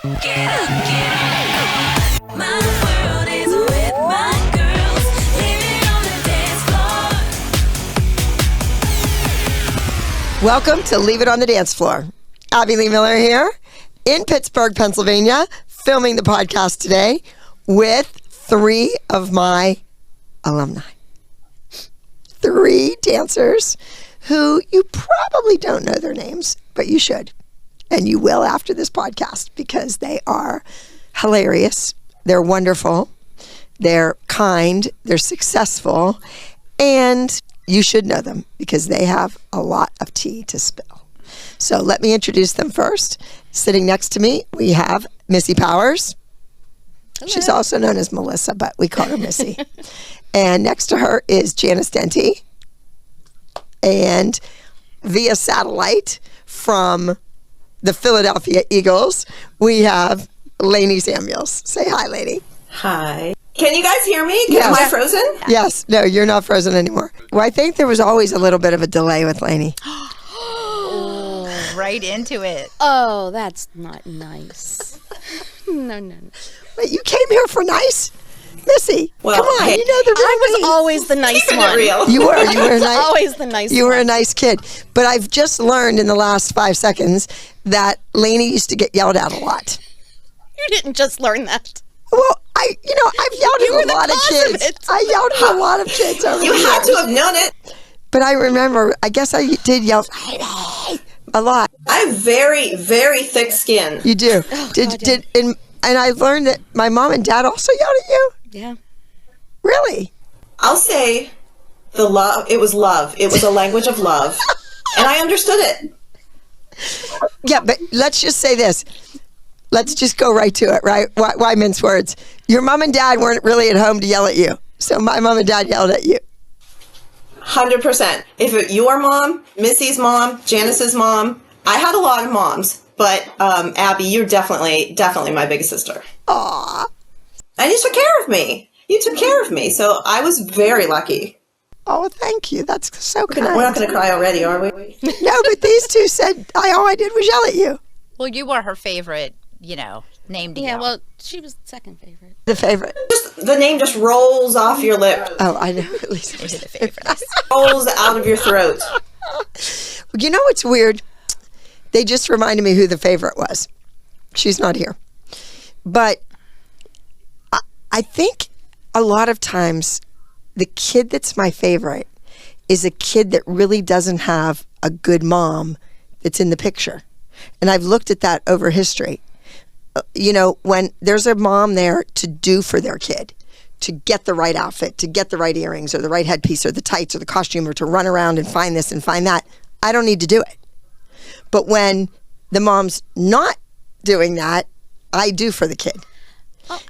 Get up, my world is with my girls, living on the dance floor. Welcome to Leave It on the Dance Floor. Abby Lee Miller here in Pittsburgh, Pennsylvania, filming the podcast today with 3 of my alumni. 3 dancers who you probably don't know their names, but you should. And you will after this podcast because they are hilarious. They're wonderful. They're kind. They're successful. And you should know them because they have a lot of tea to spill. So let me introduce them first. Sitting next to me, we have Missy Powers. Hello. She's also known as Melissa, but we call her Missy. And next to her is Janice Denty. And via satellite from the Philadelphia Eagles, we have Lainey Samuels. Say hi, Lainey. Hi. Can you guys hear me? Yes. Am I frozen? Yes. No, you're not frozen anymore. Well, I think there was always a little bit of a delay with Lainey. Oh, right into it. Oh, that's not nice. No. Wait, you came here for nice? Missy, Well, come on. hey, You know the real I was me. always the nice Keeping one. it real. You were nice. Always the nice You one. were a nice kid. But I've just learned in the last 5 seconds that Lainey used to get yelled at a lot. You didn't just learn that. Well, I've yelled You were at a the lot of cause of kids. it. I yelled at a lot of kids over You the had years. to have known it. But I remember, I guess I did yell a lot. I have very, very thick skin. You do. And I learned that my mom and dad also yelled at you? Yeah. Really? I'll say it was love. It was a language of love. And I understood it. Yeah, but let's just say this. Let's just go right to it, right? Why mince words? Your mom and dad weren't really at home to yell at you. So my mom and dad yelled at you. 100%. Your mom, Missy's mom, Janice's mom, I had a lot of moms. But Abby, you're definitely my biggest sister. Aw. And you took care of me. So I was very lucky. Oh, thank you. That's so kind. We're not going to cry already, are we? No, but these two said all I did was yell at you. Well, you were her favorite, name to Yeah, yell. well, she was the second favorite. The favorite. The name just rolls off your lip. Oh, I know. At least You're the favorite. Rolls out of your throat. You know what's weird? They just reminded me who the favorite was. She's not here. But I think a lot of times the kid that's my favorite is a kid that really doesn't have a good mom that's in the picture. And I've looked at that over history. When there's a mom there to do for their kid, to get the right outfit, to get the right earrings or the right headpiece or the tights or the costume or to run around and find this and find that, I don't need to do it. But when the mom's not doing that, I do for the kid. Oh,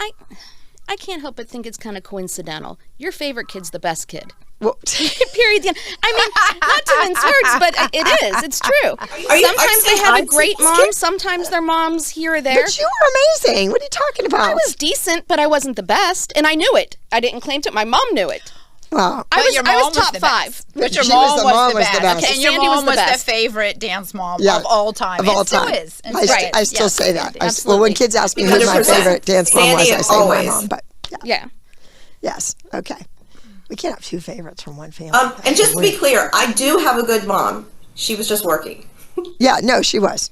I can't help but think it's kind of coincidental. Your favorite kid's the best kid. Well, Period. I mean, not to mince words, but it is. It's true. Sometimes they have a great mom. Sometimes their mom's here or there. but you were amazing. What are you talking about? I was decent, but I wasn't the best, and I knew it. I didn't claim to. My mom knew it. Well, But your I mom was top the 5. best. But your She mom was was the the best. best. Okay, And your Sandy was mom the was the best. favorite dance mom Yeah, of all time. of all And still time. is. And I still yes, say that. Sandy. Well, Absolutely. when kids ask me who my 100%. favorite dance mom was, Sandy I say always. my mom. But Yeah. yes, okay. We can't have 2 favorites from one family. And just to be clear, I do have a good mom. She was just working. Yeah, no, she was.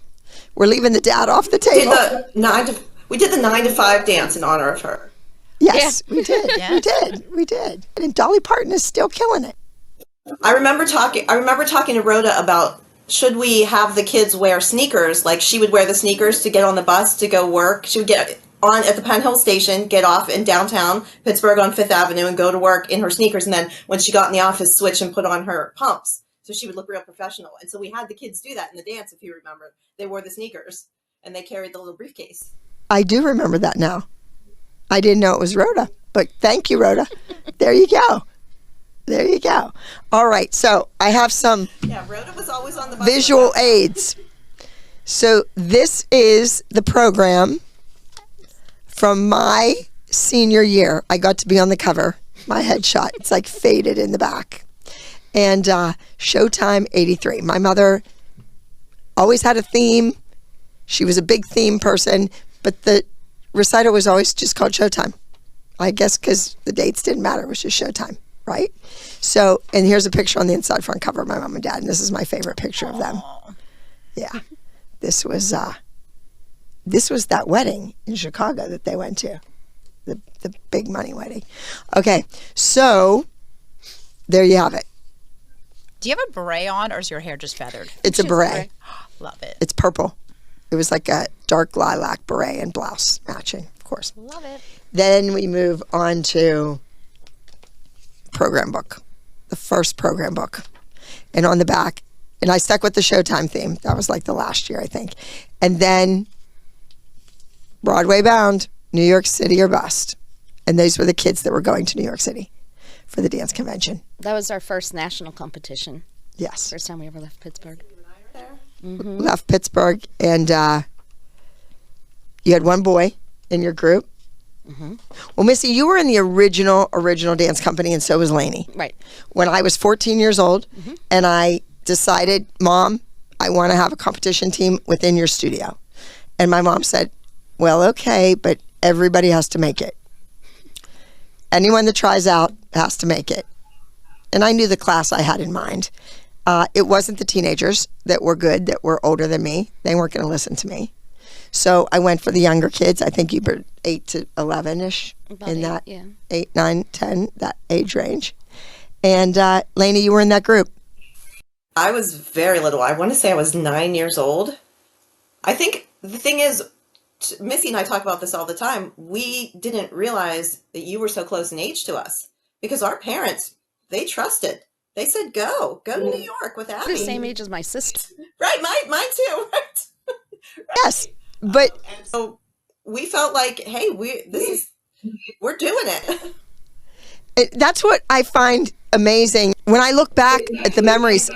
We're leaving the dad off the We table. did the 9 to 5 dance in honor of her. Yes, we did. Yes. We did. And Dolly Parton is still killing it. I remember talking to Rhoda about should we have the kids wear sneakers? Like she would wear the sneakers to get on the bus to go work. She would get on at the Penn Hill station, get off in downtown Pittsburgh on 5th Avenue and go to work in her sneakers. And then when she got in the office, switch and put on her pumps. So she would look real professional. And so we had the kids do that in the dance, if you remember. They wore the sneakers and they carried the little briefcase. I do remember that now. I didn't know it was Rhoda, but thank you, Rhoda. There you go. There you go. All right, so I have some Yeah, Rhoda was always on the bus. visual aids. So this is the program from my senior year. I got to be on the cover, my headshot. It's like faded in the back. And Showtime 83. My mother always had a theme. She was a big theme person. but the recital was always just called Showtime. I guess because the dates didn't matter. It was just Showtime, right? So, and here's a picture on the inside front cover of my mom and dad, and this is my favorite picture of them. Yeah. This was that wedding in Chicago that they went to. The big money wedding. Okay, so there you have it. Do you have a beret on, or is your hair just feathered? It's a beret. Love it. It's purple. It was like a dark lilac beret and blouse matching, of course. Love it. Then we move on to program book, the first program book. And on the back, and I stuck with the Showtime theme. That was like the last year, I think. And then Broadway Bound, New York City or Bust. And those were the kids that were going to New York City for the dance convention. That was our first national competition. Yes. First time we ever left Pittsburgh. Left Pittsburgh, and you had one boy in your group. Well, Missy, you were in the original dance company, and so was Lainey. Right. When I was 14 years old, and I decided, Mom, I want to have a competition team within your studio. And my mom said, well, okay, but everybody has to make it. Anyone that tries out has to make it. And I knew the class I had in mind. It wasn't the teenagers that were good, that were older than me. They weren't going to listen to me. So I went for the younger kids. I think you were 8 to 11-ish in that 8, 9, 10, that age range. And Lainey, you were in that group. I was very little. I want to say I was 9 years old. I think the thing is, Missy and I talk about this all the time. We didn't realize that you were so close in age to us because our parents, they trusted. They said, go to New York with Abby. You're the same age as my sister. Right, mine too. Right. Yes, but So we felt like, hey, we're doing it. that's what I find amazing. When I look back at the memories,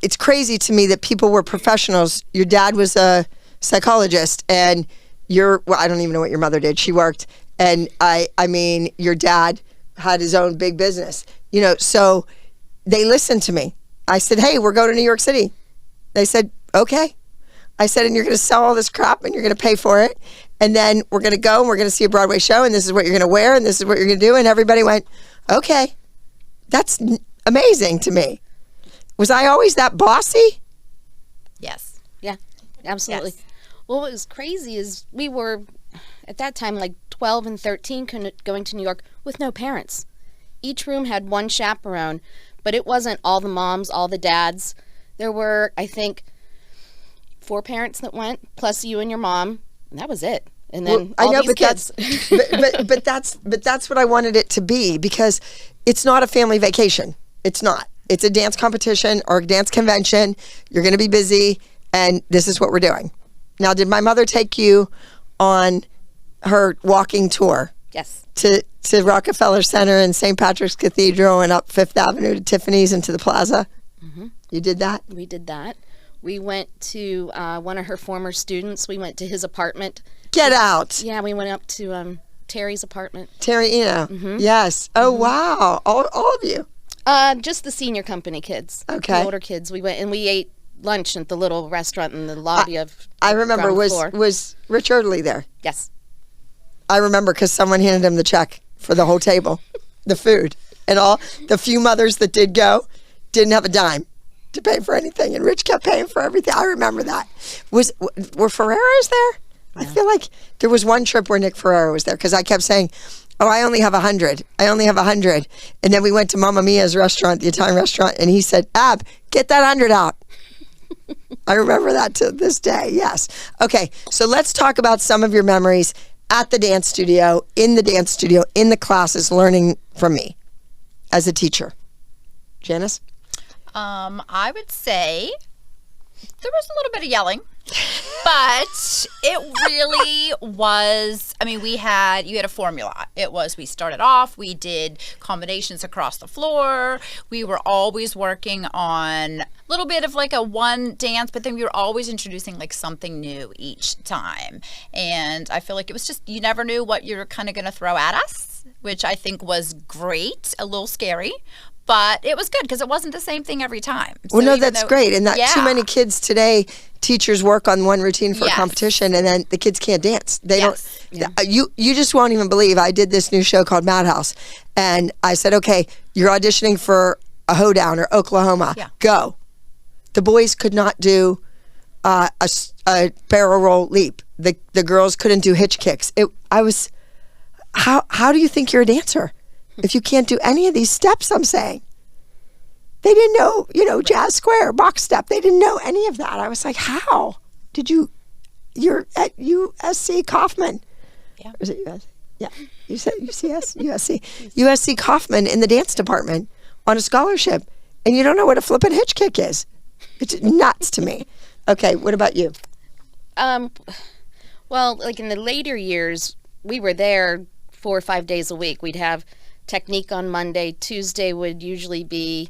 it's crazy to me that people were professionals. Your dad was a psychologist, and I don't even know what your mother did. She worked, and I mean, your dad had his own big business, so they listened to me. I said, hey, we're going to New York City. They said, okay. I said, and you're going to sell all this crap and you're going to pay for it. And then we're going to go and we're going to see a Broadway show and this is what you're going to wear and this is what you're going to do. And everybody went, okay. That's amazing to me. Was I always that bossy? Yes. Yeah, absolutely. Yes. Well, what was crazy is we were, at that time, like 12 and 13 going to New York with no parents. Each room had one chaperone, but it wasn't all the moms, all the dads. There were, I think, 4 parents that went, plus you and your mom, and that was it. And then all these kids. but that's what I wanted it to be, because it's not a family vacation. It's not. It's a dance competition or a dance convention. You're going to be busy, and this is what we're doing. Now, did my mother take you on her walking tour? Yes. To Rockefeller Center and St. Patrick's Cathedral and up Fifth Avenue to Tiffany's and to the Plaza? Mm-hmm. You did that? We did that. We went to one of her former students. We went to his apartment. Get out. Yeah, we went up to Terry's apartment. Terry, Mm-hmm. Yes. Oh, wow. All of you. Just the senior company kids. Okay. The older kids. We went and we ate lunch at the little restaurant in the lobby of I remember, ground floor. was Rich Erdley there? Yes. I remember because someone handed him the check for the whole table, the food. And all the few mothers that did go didn't have a dime to pay for anything. And Rich kept paying for everything. I remember that. Were Ferreras there? Yeah. I feel like there was one trip where Nick Ferrera was there because I kept saying, oh, I only have 100. I only have 100. And then we went to Mamma Mia's restaurant, the Italian restaurant, and he said, Ab, get that 100 out. I remember that to this day, yes. Okay, so let's talk about some of your memories at the dance studio, in the classes, learning from me as a teacher. Janice? I would say there was a little bit of yelling, but it really was, I mean, you had a formula. It was, we started off, we did combinations across the floor. We were always working on a little bit of like a one dance, but then we were always introducing like something new each time. And I feel like it was just, you never knew what you were kind of going to throw at us, which I think was great, a little scary, But it was good because it wasn't the same thing every time. Well, So no, even that's though- great. And that Yeah. too many kids today, teachers work on one routine for a Yes. competition, and then the kids can't dance. They Yes. don't. You just won't even believe. I did this new show called Madhouse, and I said, okay, you're auditioning for a hoedown or Oklahoma. Yeah. Go. The boys could not do a barrel roll leap. The girls couldn't do hitch kicks. How do you think you're a dancer if you can't do any of these steps I'm saying? They didn't know, jazz square, box step. They didn't know any of that. I was like, how did you're at USC Kaufman. Yeah. Or is it USC? Yeah. You said UCS? USC. USC Kaufman in the dance department on a scholarship, and you don't know what a flippin' hitch kick is. It's nuts to me. Okay, what about you? Well, like in the later years, we were there 4 or 5 days a week. We'd have technique on Monday. Tuesday would usually be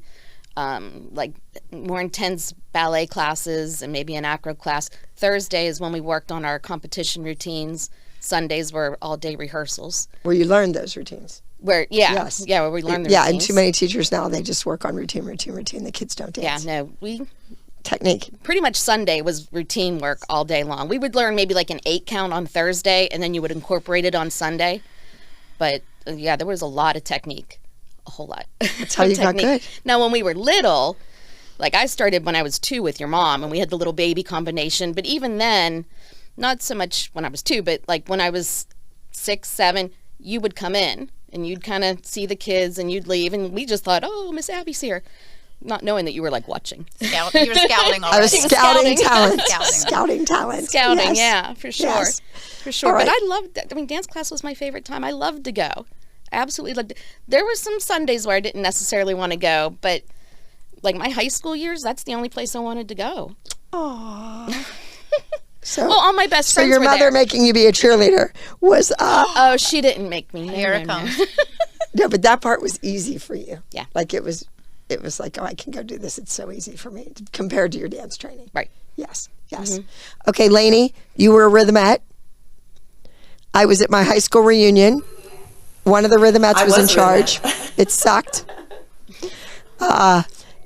like more intense ballet classes and maybe an acro class. Thursday is when we worked on our competition routines. Sundays were all-day rehearsals. Where you learned those routines. Where Yes. where we learned the Yeah, routines. and too many teachers now, they just work on routine. The kids don't Yeah, dance. no, we Technique. pretty much Sunday was routine work all day long. We would learn maybe like an 8 count on Thursday, and then you would incorporate it on Sunday. But yeah, there was a lot of technique, a whole lot. That's how you got good. Now, when we were little, like I started when I was 2 with your mom, and we had the little baby combination. But even then, not so much when I was 2, but like when I was 6, 7, you would come in and you'd kind of see the kids and you'd leave, and we just thought, oh, Miss Abby's here, not knowing that you were like watching. You were scouting already. I was scouting scouting. talent. Scouting. Scouting talent. Scouting, Yes. yeah, for sure. Yes. For sure. All right. But I loved that. I mean, dance class was my favorite time. I loved to go. Absolutely loved it. There were some Sundays where I didn't necessarily want to go, but like my high school years, that's the only place I wanted to go. So, Well, all my best so friends your were mother there. making you be a cheerleader was Oh, she didn't make me. No, Here it no, no. comes. no, but that part was easy for you. Yeah. Like it was like, oh, I can go do this. It's so easy for me compared to your dance training. Right. Yes. Yes. Okay, Lainey, you were a rhythmette. I was at my high school reunion. One of the rhythmettes I was in was a charge. It sucked.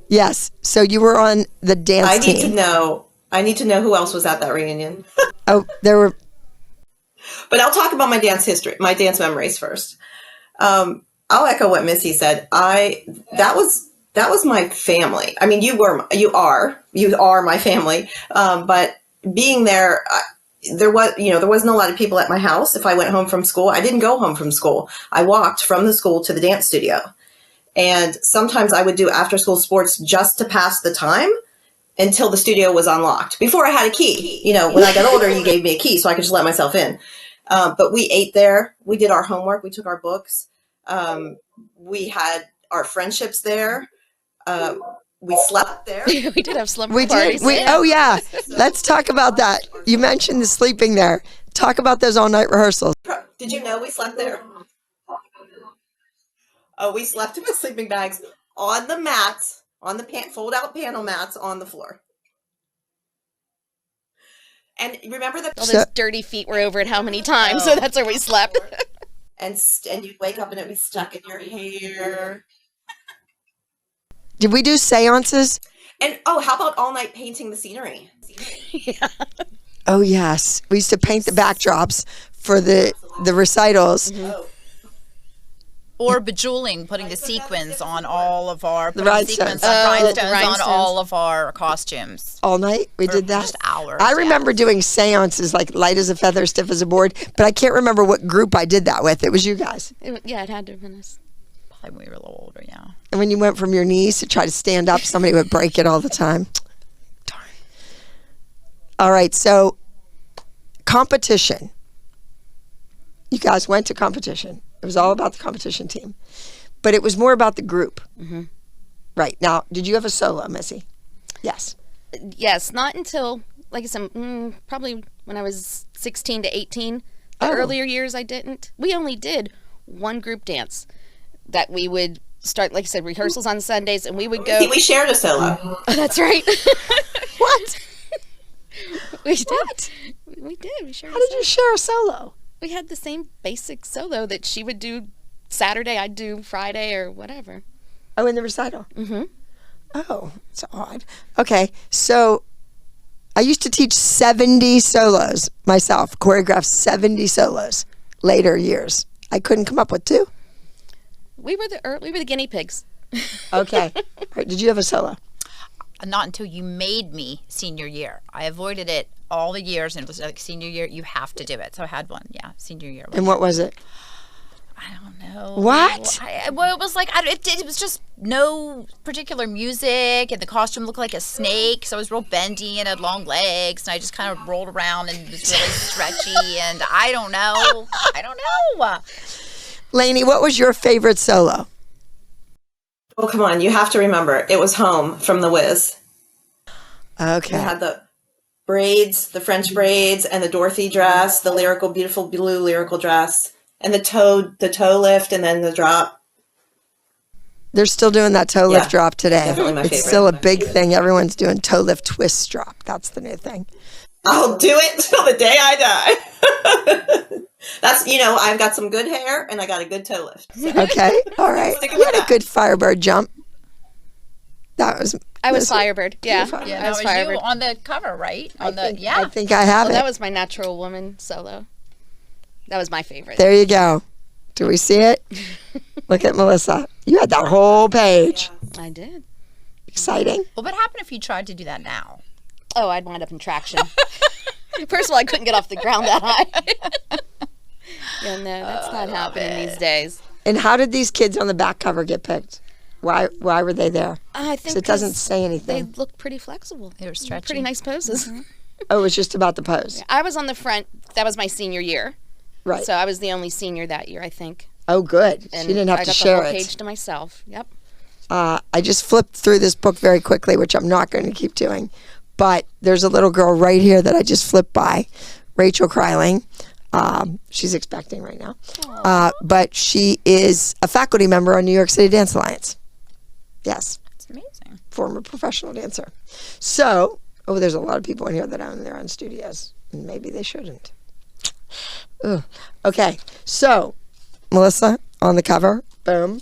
Yes. So you were on the dance I team. need to know who else was at that reunion. Oh, there were. But I'll talk about my dance history, my dance memories first. I'll echo what Missy said. That was my family. I mean, you are my family. But being there, there wasn't a lot of people at my house. If I went home from school, I didn't go home from school. I walked from the school to the dance studio. And sometimes I would do after school sports just to pass the time until the studio was unlocked. Before I had a key. When I got older, you gave me a key so I could just let myself in. But we ate there. We did our homework. We took our books. We had our friendships there. We slept there. We did have slumber We parties. did. Oh, yeah. Let's talk about that. You mentioned the sleeping there. Talk about those all-night rehearsals. Did you know we slept there? Oh, we slept in the sleeping bags on the mats, on the fold-out panel mats on the floor. And remember All those dirty feet were over it how many times, so that's where we slept. and you'd wake up and it'd be stuck in your hair. Did we do seances? And how about all night painting the scenery? Oh, yes. We used to paint the backdrops for the recitals. Or bejeweling, putting the sequins on all of our rhinestones. rhinestones on rhinestones. all of our costumes. All night we did that. just hours, I yeah. remember doing seances like light as a feather, stiff as a board, but I can't remember what group I did that with. It was you guys. It had to have been us. Probably when we were a little older, yeah. And when you went from your knees to try to stand up, somebody would break it all the time. Darn. All right, so competition. You guys went to competition. It was all about the competition team. But it was more about the group. Mm-hmm. Right. Now, did you have a solo, Missy? Yes. Yes, not until, like I said, probably when I was 16 to 18. The earlier years I didn't. We only did one group dance that we would start, like I said, rehearsals on Sundays, and we would go. We shared a solo. Oh, that's right. What? We did. We did. We shared. How did you share a solo? We had the same basic solo that she would do Saturday, I'd do Friday, or whatever. Oh, in the recital. Oh, it's odd. Okay, so I used to teach 70 solos myself, choreographed 70 solos later years. I couldn't come up with 2. We were the guinea pigs. Okay. All right, did you have a solo? Not until you made me senior year. I avoided it all the years, and it was like senior year, you have to do it. So I had one, senior year. And what was it? I don't know. What? Well, it was like, it was just no particular music, and the costume looked like a snake, so I was real bendy and had long legs, and I just kind of rolled around and was really stretchy, and I don't know. Lainey, what was your favorite solo? Oh, come on. You have to remember. It was Home from The Wiz. Okay. It had the braids, the French braids, and the Dorothy dress, the lyrical, beautiful blue lyrical dress, and the toe lift, and then the drop. They're still doing that toe lift drop today. Definitely my It's favorite. still a big thing. Everyone's doing toe lift twist drop. That's the new thing. I'll do it till the day I die. That's, I've got some good hair and I got a good toe lift. Okay. All right. Sticking You with had a that. good Firebird jump. I was Firebird. Yeah, Yeah, I that was was Firebird. you on the cover, right? I think I have Well, it. that was my Natural Woman solo. That was my favorite. There you go. Do we see it? Look at Melissa. You had that whole page. I did. Exciting. Well, what happened if you tried to do that now? Oh, I'd wind up in traction. First of all, I couldn't get off the ground that high. Yeah, no, that's not happening these days. And how did these kids on the back cover get picked? Why were they there? I 'Cause think it doesn't 'cause say They anything. looked pretty flexible. They were stretchy. Pretty nice poses. Oh, it was just about the pose. I was on the front. That was my senior year. Right. So I was the only senior that year, I think. Oh, good. And She didn't have I to got share the whole it. page to myself. Yep. I just flipped through this book very quickly, which I'm not going to keep doing. But there's a little girl right here that I just flipped by, Rachel Kryling. She's expecting right now. But she is a faculty member on New York City Dance Alliance. Yes, It's amazing. former professional dancer. So, there's a lot of people in here that own their own studios. And maybe they shouldn't. Ugh. Okay, so, Melissa, on the cover. Boom.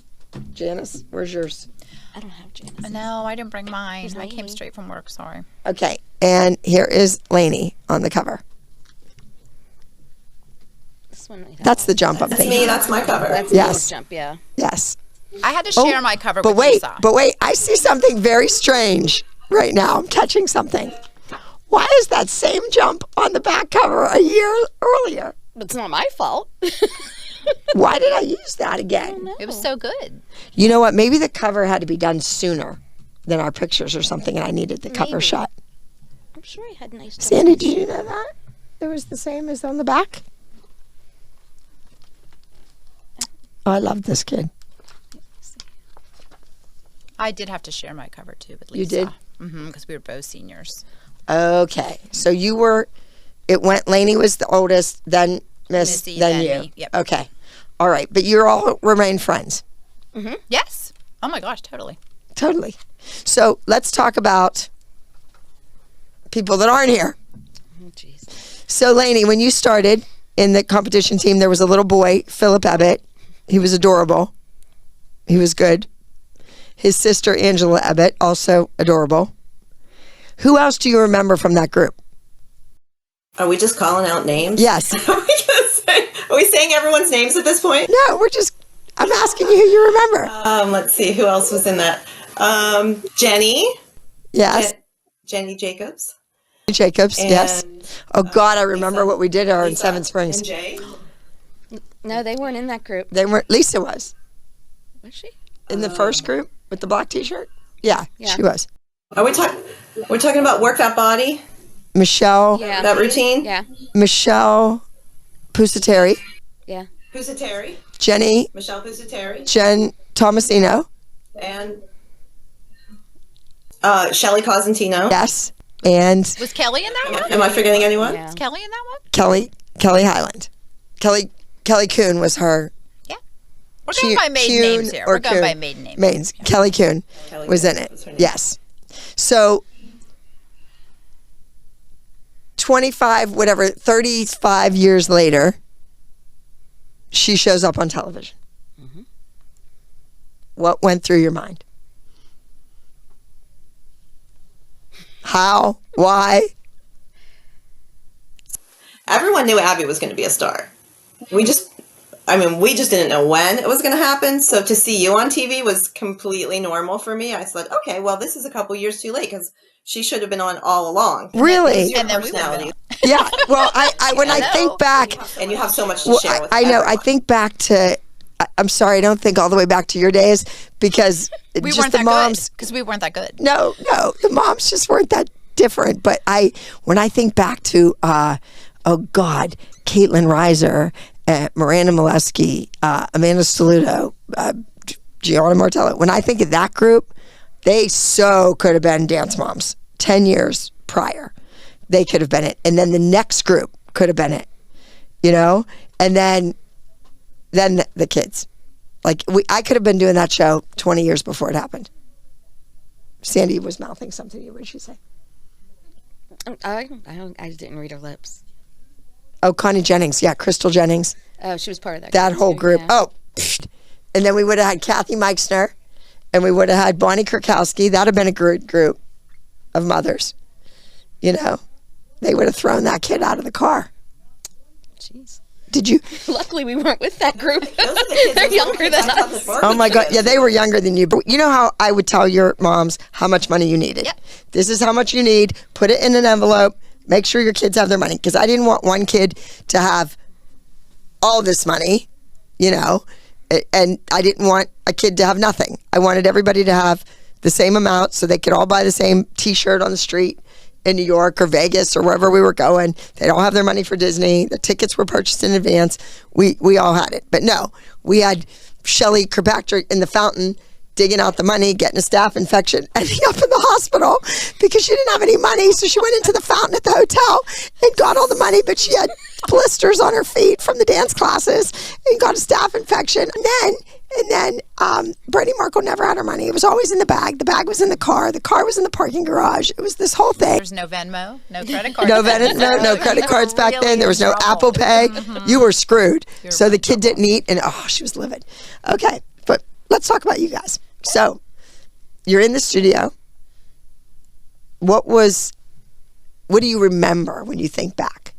Janice, where's yours? I don't have Janice. No, I didn't bring mine. Here's I came Lainey. straight from work. Sorry. Okay, and here is Lainey on the cover. This one. That's the jump I'm That's me. thinking. That's my cover. That's Yes. the jump, yeah. Yes. I had to share my cover But with wait, Lisa. but wait, I see something very strange right now. I'm catching something. Why is that same jump on the back cover a year earlier? It's not my fault. Why did I use that again? It was so good. You know what? Maybe the cover had to be done sooner than our pictures or something, and I needed the cover Maybe. shot. I'm sure I had nice jumps. Sandy, did you know that? It was the same as on the back? Oh, I love this kid. I did have to share my cover too with Lisa. You did? Mm-hmm, because we were both seniors. Okay. So you were, it went, Lainey was the oldest, then Missy, then then you. me, yep. Okay. All right. But you're all remain friends. Yes. Oh my gosh, totally. Totally. So let's talk about people that aren't here. Oh, jeez. So Lainey, when you started in the competition team, there was a little boy, Philip Ebbett. He was adorable. He was good. His sister, Angela Ebbett, also adorable. Who else do you remember from that group? Are we just calling out names? Yes. Are we saying everyone's names at this point? No, I'm asking you who you remember. Let's see. Who else was in that? Jenny. Yes. Jenny Jacobs. Jacobs, yes. And, Oh, God, I remember Lisa- what we did her in Lisa Seven Springs. And Jay. No, they weren't in that group. They weren't, Lisa was. Was she? In the first group with the black t-shirt? Yeah, Yeah. she was. Are we talking? We're talking about work that body, Michelle, Yeah. that routine. Yeah. Michelle Pusateri, Yeah. Pusateri, Jenny, Michelle Pusateri, Jen Tomasino, and Shelly Cosentino. yes, and Was Kelly in that one? Am I forgetting anyone? Yeah. Was Kelly in that one? Kelly Highland. Kelly Kuhn was her. We're going by maiden Kuhn names here. or We're going Kuhn. by maiden names. Mains. Kelly Kuhn Kelly was Kuhn in was her it. name. Yes. So 35 years later, she shows up on television. What went through your mind? How? Why? Everyone knew Abby was going to be a star. We just didn't know when it was going to happen. So to see you on TV was completely normal for me. I said, okay, well, this is a couple years too late because she should have been on all along. Really? Your And then we would've personality. Yeah. Well, I when I think back, And you have so much to share with I know. I everyone. think back to. I'm sorry, I don't think all the way back to your days because We just weren't the that moms. good because we weren't that good. No, the moms just weren't that different. But when I think back to, oh God, Caitlin Reiser, Miranda Molesky, Amanda Saluto, Gianna Martello. When I think of that group, they so could have been dance moms 10 years prior. They could have been it. And then the next group could have been it, and then the kids. Like I could have been doing that show 20 years before it happened. Sandy was mouthing something to you. What did she say? I didn't read her lips. Oh, Connie Jennings. Yeah, Crystal Jennings. Oh, she was part of that. That group whole too, group. yeah. Oh, pfft. And then we would have had Kathy Meixner, and we would have had Bonnie Kurkowski. That would have been a good group of mothers. They would have thrown that kid out of the car. Jeez. Did you? Luckily, we weren't with that group. Those are the kids They're who younger than I thought us. the Barbie Oh my God. kids. Yeah, they were younger than you. But you know how I would tell your moms how much money you needed? Yep. This is how much you need. Put it in an envelope. Make sure your kids have their money. Because I didn't want one kid to have all this money, and I didn't want a kid to have nothing. I wanted everybody to have the same amount so they could all buy the same T-shirt on the street in New York or Vegas or wherever we were going. They'd all have their money for Disney. The tickets were purchased in advance. We all had it. But no, we had Shelley Kirkpatrick in the fountain digging out the money, getting a staph infection, ending up in the hospital because she didn't have any money. So she went into the fountain at the hotel and got all the money, but she had blisters on her feet from the dance classes and got a staph infection. And then Bernie Markle never had her money. It was always in the bag. The bag was in the car. The car was in the parking garage. It was this whole thing. There's no Venmo, no credit card. No credit cards back then. There was no Apple Pay. You were screwed. So the kid didn't eat, and she was livid. Okay, but let's talk about you guys. So you're in the studio. What do you remember when you think back?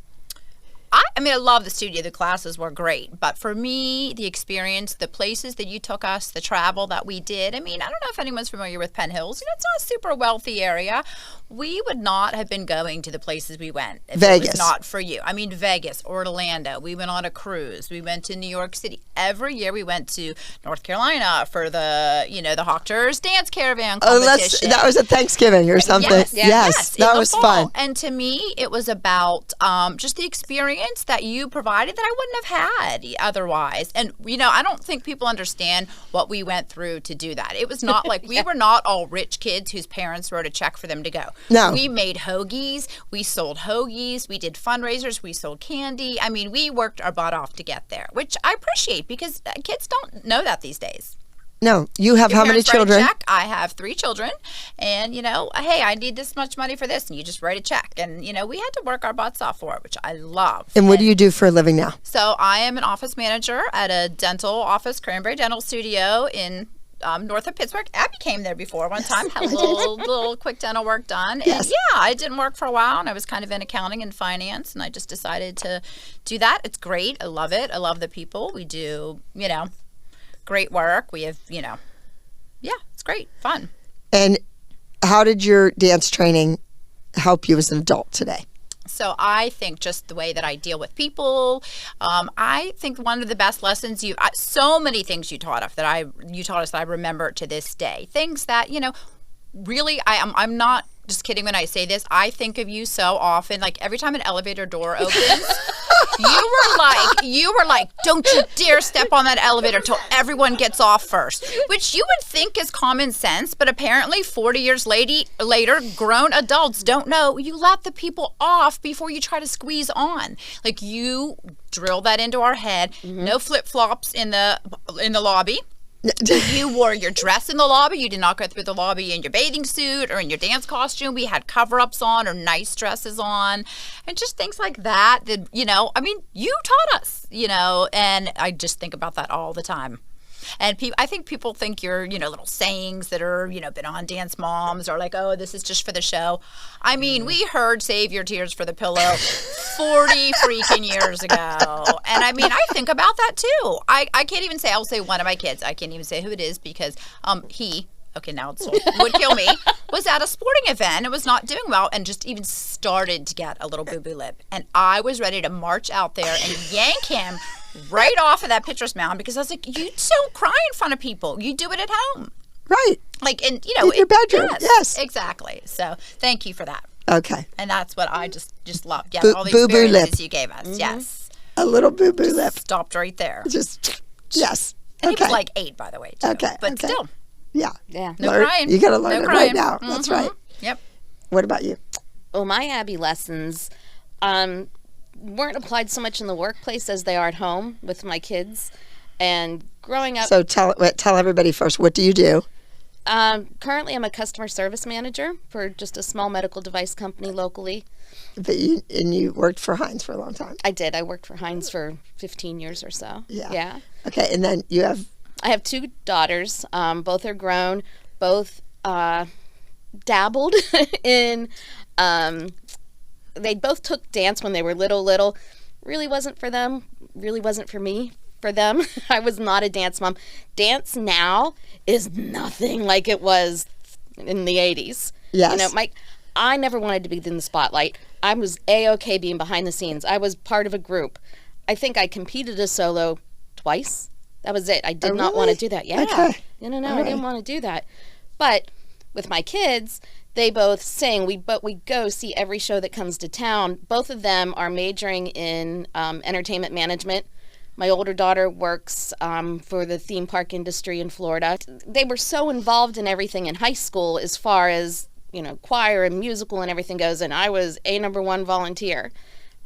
I love the studio. The classes were great. But for me, the experience, the places that you took us, the travel that we did. I don't know if anyone's familiar with Penn Hills. It's not a super wealthy area. We would not have been going to the places we went if Vegas. it was not for you. Vegas, Orlando. We went on a cruise. We went to New York City. Every year we went to North Carolina for the Hawkters Dance Caravan competition. That was at Thanksgiving or something. Yes, in that the was fall. fun. And to me, it was about just the experience that you provided that I wouldn't have had otherwise. And, I don't think people understand what we went through to do that. It was not like we were not all rich kids whose parents wrote a check for them to go. No. We made hoagies. We sold hoagies. We did fundraisers. We sold candy. We worked our butt off to get there, which I appreciate because kids don't know that these days. No, you have Your how many parents write a children? check. I have 3 children, and hey, I need this much money for this, and you just write a check. And we had to work our butts off for it, which I love. And what do you do for a living now? So I am an office manager at a dental office, Cranberry Dental Studio in north of Pittsburgh. Abby came there before one time, had a little quick dental work done. Yes. And yeah, I didn't work for a while, and I was kind of in accounting and finance, and I just decided to do that. It's great. I love it. I love the people. We do, great work. We have, yeah, it's great. Fun. And how did your dance training help you as an adult today? So I think just the way that I deal with people, I think one of the best lessons so many things you taught us that I remember to this day. Things that, really, I'm not just kidding when I say this. I think of you so often, like every time an elevator door opens, you were like, don't you dare step on that elevator till everyone gets off first, which you would think is common sense, but apparently 40 years later, grown adults don't know. You let the people off before you try to squeeze on. Like you drill that into our head. No flip-flops in the lobby. You wore your dress in the lobby. You did not go through the lobby in your bathing suit or in your dance costume. We had cover-ups on or nice dresses on and just things like that. That, you taught us, and I just think about that all the time. And I think people think you're, little sayings that are, been on Dance Moms or like, oh, this is just for the show. I mean, we heard Save Your Tears for the Pillow 40 freaking years ago. And I mean, I think about that too. I can't even say, I'll say one of my kids. I can't even say who it is because he, okay, now it's would kill me, was at a sporting event and was not doing well and just even started to get a little boo-boo lip. And I was ready to march out there and yank him right off of that pitcher's mound because I was like, you don't cry in front of people. You do it at home. Right. Like, in in your bedroom. Yes. Exactly. So thank you for that. Okay. And that's what I just love. Yeah, all the Boo-boo experiences lip. you gave us. Yes. A little boo-boo lip. Stopped right there. Just, yes. And Okay. he was like 8, by the way, too. Okay, But okay. still, Yeah. Yeah. no Learn- crying. You got to learn No it crying. right now. That's right. Yep. What about you? Well, my Abby lessons weren't applied so much in the workplace as they are at home with my kids. And growing up, So tell everybody first, what do you do? currently I'm a customer service manager for just a small medical device company locally. But you worked for Heinz for a long time. I did. I worked for Heinz for 15 years or so. Yeah. Yeah. Okay, and then you have I have 2 daughters. Both are grown. Both dabbled in. They both took dance when they were little. Really wasn't for them. Really wasn't for me. For them, I was not a dance mom. Dance now is nothing like it was in the 80s. Yes. I never wanted to be in the spotlight. I was A-okay being behind the scenes. I was part of a group. I think I competed as solo twice. That was it. I did not want to do that. Yeah. Okay. No, I didn't want to do that. But with my kids, they both sing. We go see every show that comes to town. Both of them are majoring in entertainment management. My older daughter works for the theme park industry in Florida. They were so involved in everything in high school as far as, choir and musical and everything goes, and I was a number 1 volunteer.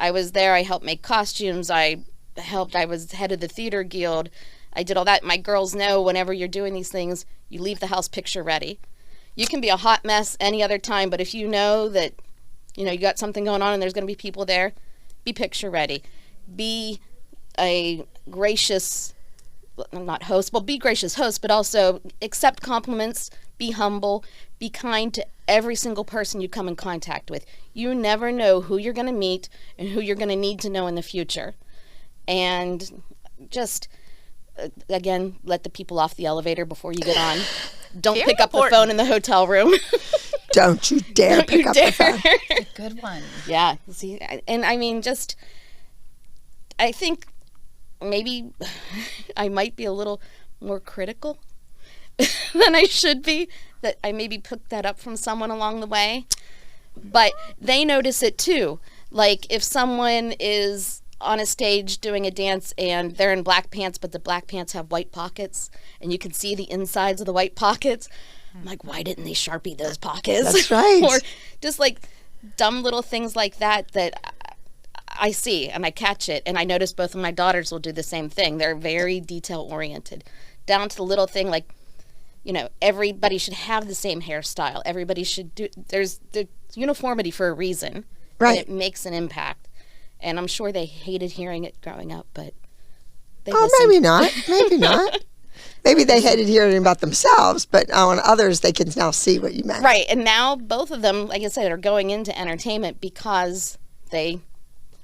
I was there. I helped make costumes. I was head of the theater guild. I did all that. My girls know whenever you're doing these things, you leave the house picture ready. You can be a hot mess any other time, but if you know that, you got something going on and there's going to be people there, be picture ready. Be a gracious, not host, well, be gracious host, but also accept compliments, be humble, be kind to every single person you come in contact with. You never know who you're going to meet and who you're going to need to know in the future. And just, again, let the people off the elevator before you get on. Don't Very pick up the important. phone in the hotel room. Don't you dare pick up the phone. A good one. Yeah. See, and I mean, I think maybe I might be a little more critical than I should be, that I maybe picked that up from someone along the way. But they notice it too. Like if someone is on a stage doing a dance and they're in black pants, but the black pants have white pockets and you can see the insides of the white pockets, I'm like, why didn't they Sharpie those pockets? That's right. Or just like dumb little things like that I see and I catch it, and I notice both of my daughters will do the same thing. They're very detail oriented, down to the little thing like, everybody should have the same hairstyle. Everybody should do. There's uniformity for a reason, Right. And it makes an impact. And I'm sure they hated hearing it growing up, but they Oh, listened. maybe not. Maybe not. Maybe they hated hearing about themselves, but on others, they can now see what you meant. Right, and now both of them, like I said, are going into entertainment because they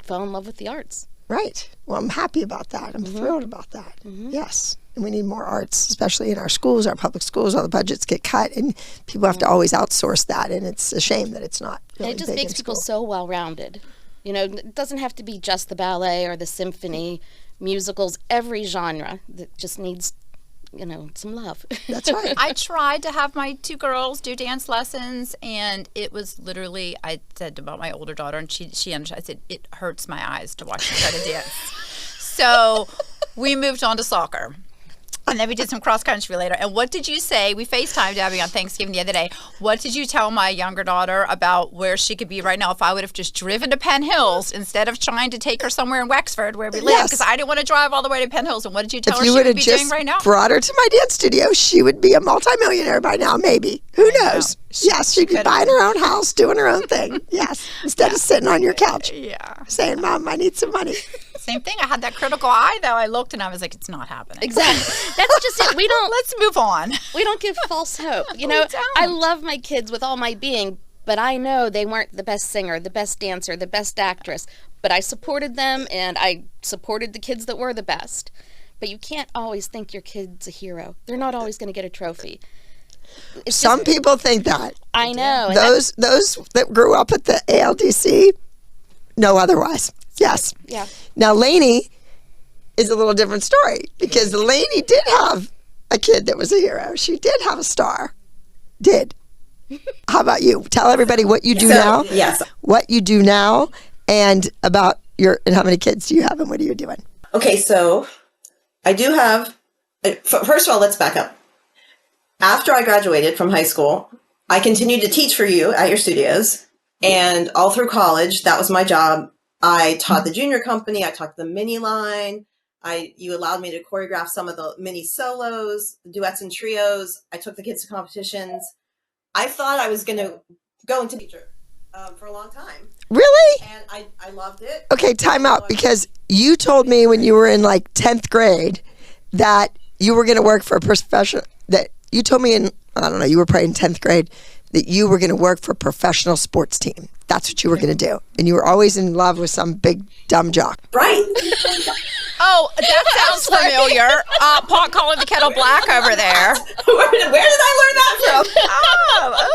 fell in love with the arts. Right. Well, I'm happy about that. I'm thrilled about that. Yes. And we need more arts, especially in our schools, our public schools. All the budgets get cut, and people have to always outsource that. And it's a shame that it's not really And it just big makes in people school. so well-rounded. It doesn't have to be just the ballet or the symphony, musicals, every genre that just needs, some love. That's right. I tried to have my 2 girls do dance lessons, and it was literally, I said about my older daughter, and she understood. I said, it hurts my eyes to watch you try to dance. So we moved on to soccer. And then we did some cross country later. And what did you say? We FaceTimed Abby on Thanksgiving the other day. What did you tell my younger daughter about where she could be right now if I would have just driven to Penn Hills instead of trying to take her somewhere in Wexford where we live? Yes. Because I didn't want to drive all the way to Penn Hills. And what did you tell If her you she would would have be doing just right now? brought her to my dance studio, she would be a multimillionaire by now, maybe. Who knows? Yes, she'd be could've. buying her own house, doing her own thing. Yes, instead of sitting on your couch Yeah. saying, Mom, I need some money. Same thing. I had that critical eye, though. I looked and I was like, it's not happening. Exactly. That's just it. We don't. Let's move on. We don't give false hope. You We know, don't. I love my kids with all my being, but I know they weren't the best singer, the best dancer, the best actress. But I supported them, and I supported the kids that were the best. But you can't always think your kid's a hero. They're not always going to get a trophy. It's Some just, people think that. I know. and Those that grew up at the ALDC know otherwise. Yes. yeah. Now, Lainey is a little different story because Lainey did have a kid that was a hero. She did have a star. Did. How about you? Tell everybody what you do now. Yes. What you do now and about and how many kids do you have and what are you doing? Okay, so I do have, first of all, let's back up. After I graduated from high school, I continued to teach for you at your studios. And all through college, that was my job. I taught the junior company. I taught the mini line. You allowed me to choreograph some of the mini solos, duets and trios. I took the kids to competitions. I thought I was going to go into teacher for a long time. Really? And I loved it. Okay, time out because you told me when you were in like 10th grade that you were going to work for a professional, that you told me in, I don't know, you were probably in 10th grade that you were going to work for a professional sports team. That's what you were going to do. And you were always in love with some big dumb jock. Right. Oh, that sounds familiar. Pot calling the kettle black over there. Where did I learn that from? Oh,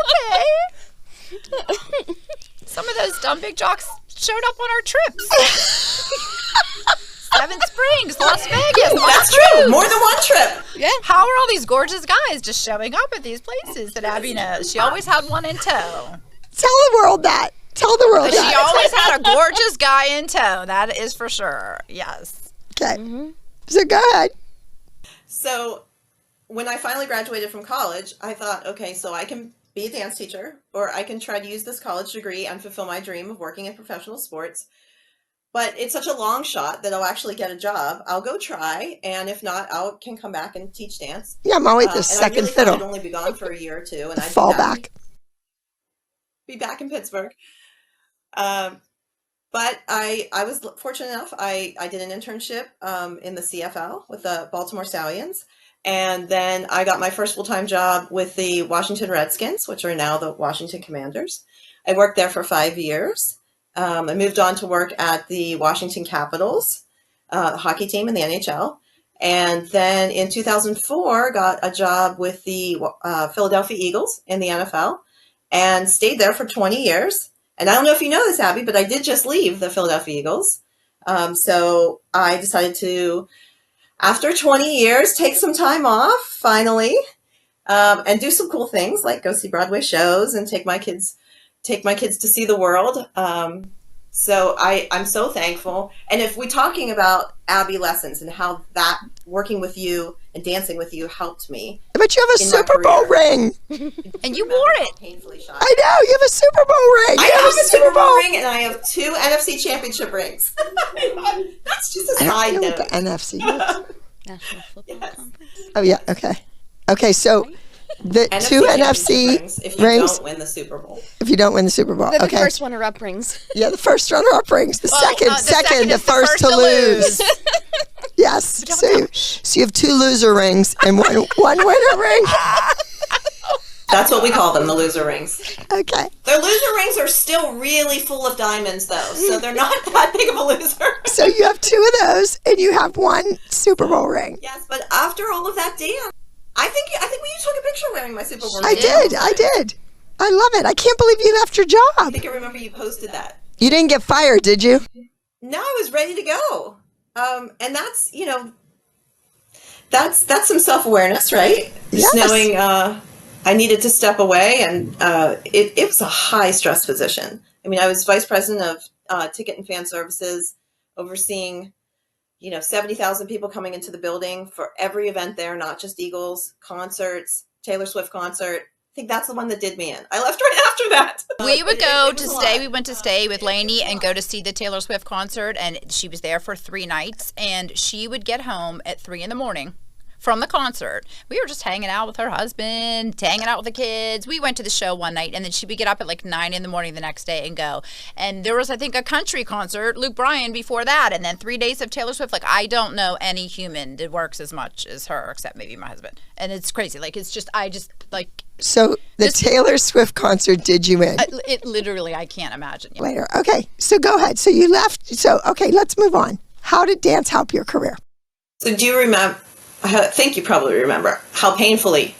okay. Some of those dumb big jocks showed up on our trips. Seven Springs, Las Vegas. That's true. More than one trip. Yeah. How are all these gorgeous guys just showing up at these places that Abby knows? She always had one in tow. Tell the world that. Tell the world She that. always had a gorgeous guy in tow. That is for sure. Yes. Okay. So go ahead. So when I finally graduated from college, I thought, okay, so I can be a dance teacher, or I can try to use this college degree and fulfill my dream of working in professional sports. But it's such a long shot that I'll actually get a job. I'll go try, and if not, I can come back and teach dance. Yeah, I'm always the And second I really thought fiddle. I'd only be gone for a year or two, and I'd Fall back. be back in Pittsburgh. But I was fortunate enough. I did an internship in the CFL with the Baltimore Stallions. And then I got my first full-time job with the Washington Redskins, which are now the Washington Commanders. I worked there for 5 years. I moved on to work at the Washington Capitals, the hockey team in the NHL. And then in 2004, got a job with the Philadelphia Eagles in the NFL and stayed there for 20 years. And I don't know if you know this, Abby, but I did just leave the Philadelphia Eagles. So I decided to, after 20 years, take some time off, finally, and do some cool things like go see Broadway shows and take my kids to see the world. So I'm so thankful. And if we're talking about Abby lessons and how that working with you and dancing with you helped me. But you have a in my Super Bowl career. ring. And you wore it. Painfully shy. I know. You have a Super Bowl ring. I You have a Super Bowl ring and I have 2 NFC championship rings. That's just a I side don't know note. what the NFC is. National Football Yes. Conference. Oh, yeah. Okay. Okay, so the NFC 2 championship NFC rings if you rings don't win the Super Bowl. if you don't win the Super Bowl. They're the Okay. first runner-up rings. Yeah, the first runner-up rings. The second, the second the is the first first to to lose. Yes. So you have 2 loser rings and one winner ring. That's what we call them, the loser rings. Okay. Their loser rings are still really full of diamonds, though, so they're not that big of a loser. So you have 2 of those and you have 1 Super Bowl ring. Yes, but after all of that dance, I think we took a picture wearing my Super Bowl ring. I did. I love it. I can't believe you left your I job. think I remember you posted that. You didn't get fired, did you? No, I was ready to go. And that's, that's some self-awareness, right? Just Yes. knowing I needed to step away, and it was a high-stress position. I mean, I was vice president of ticket and fan services, overseeing 70,000 people coming into the building for every event there, not just Eagles, concerts, Taylor Swift concert. I think that's the one that did me in. I left right after that. We would It go was to a stay. lot. We went to stay with Lainey and go to see the Taylor Swift concert, and she was there for 3 nights. And she would get home at 3 in the morning from the concert. We were just hanging out with her husband, hanging out with the kids. We went to the show one night, and then she would get up at like 9 in the morning the next day and go. And there was, I think, a country concert, Luke Bryan before that, and then 3 days of Taylor Swift. Like, I don't know any human that works as much as her, except maybe my husband. And it's crazy. Like, it's just, So the Taylor Swift concert did you in? it literally, I can't imagine. Yeah. Later. Okay, so go ahead. So you left. So, okay, let's move on. How did dance help your career? So do you remember, I think you probably remember, how painfully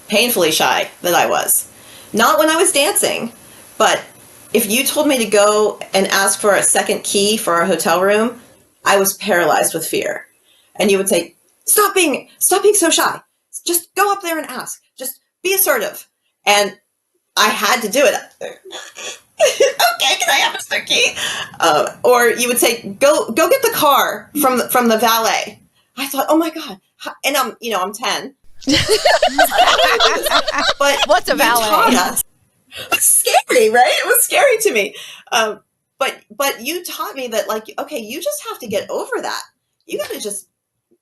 shy that I was. Not when I was dancing, but if you told me to go and ask for a second key for our hotel room, I was paralyzed with fear. And you would say, stop being so shy. Just go up there and ask. Just be assertive. And I had to do it. Okay, can I have a spare key? Or you would say, go get the car from the valet. I thought, oh my God. And I'm 10. But What's a valet? Taught us. It's scary, right? It was scary to me. But you taught me that, like, okay, you just have to get over that. You got to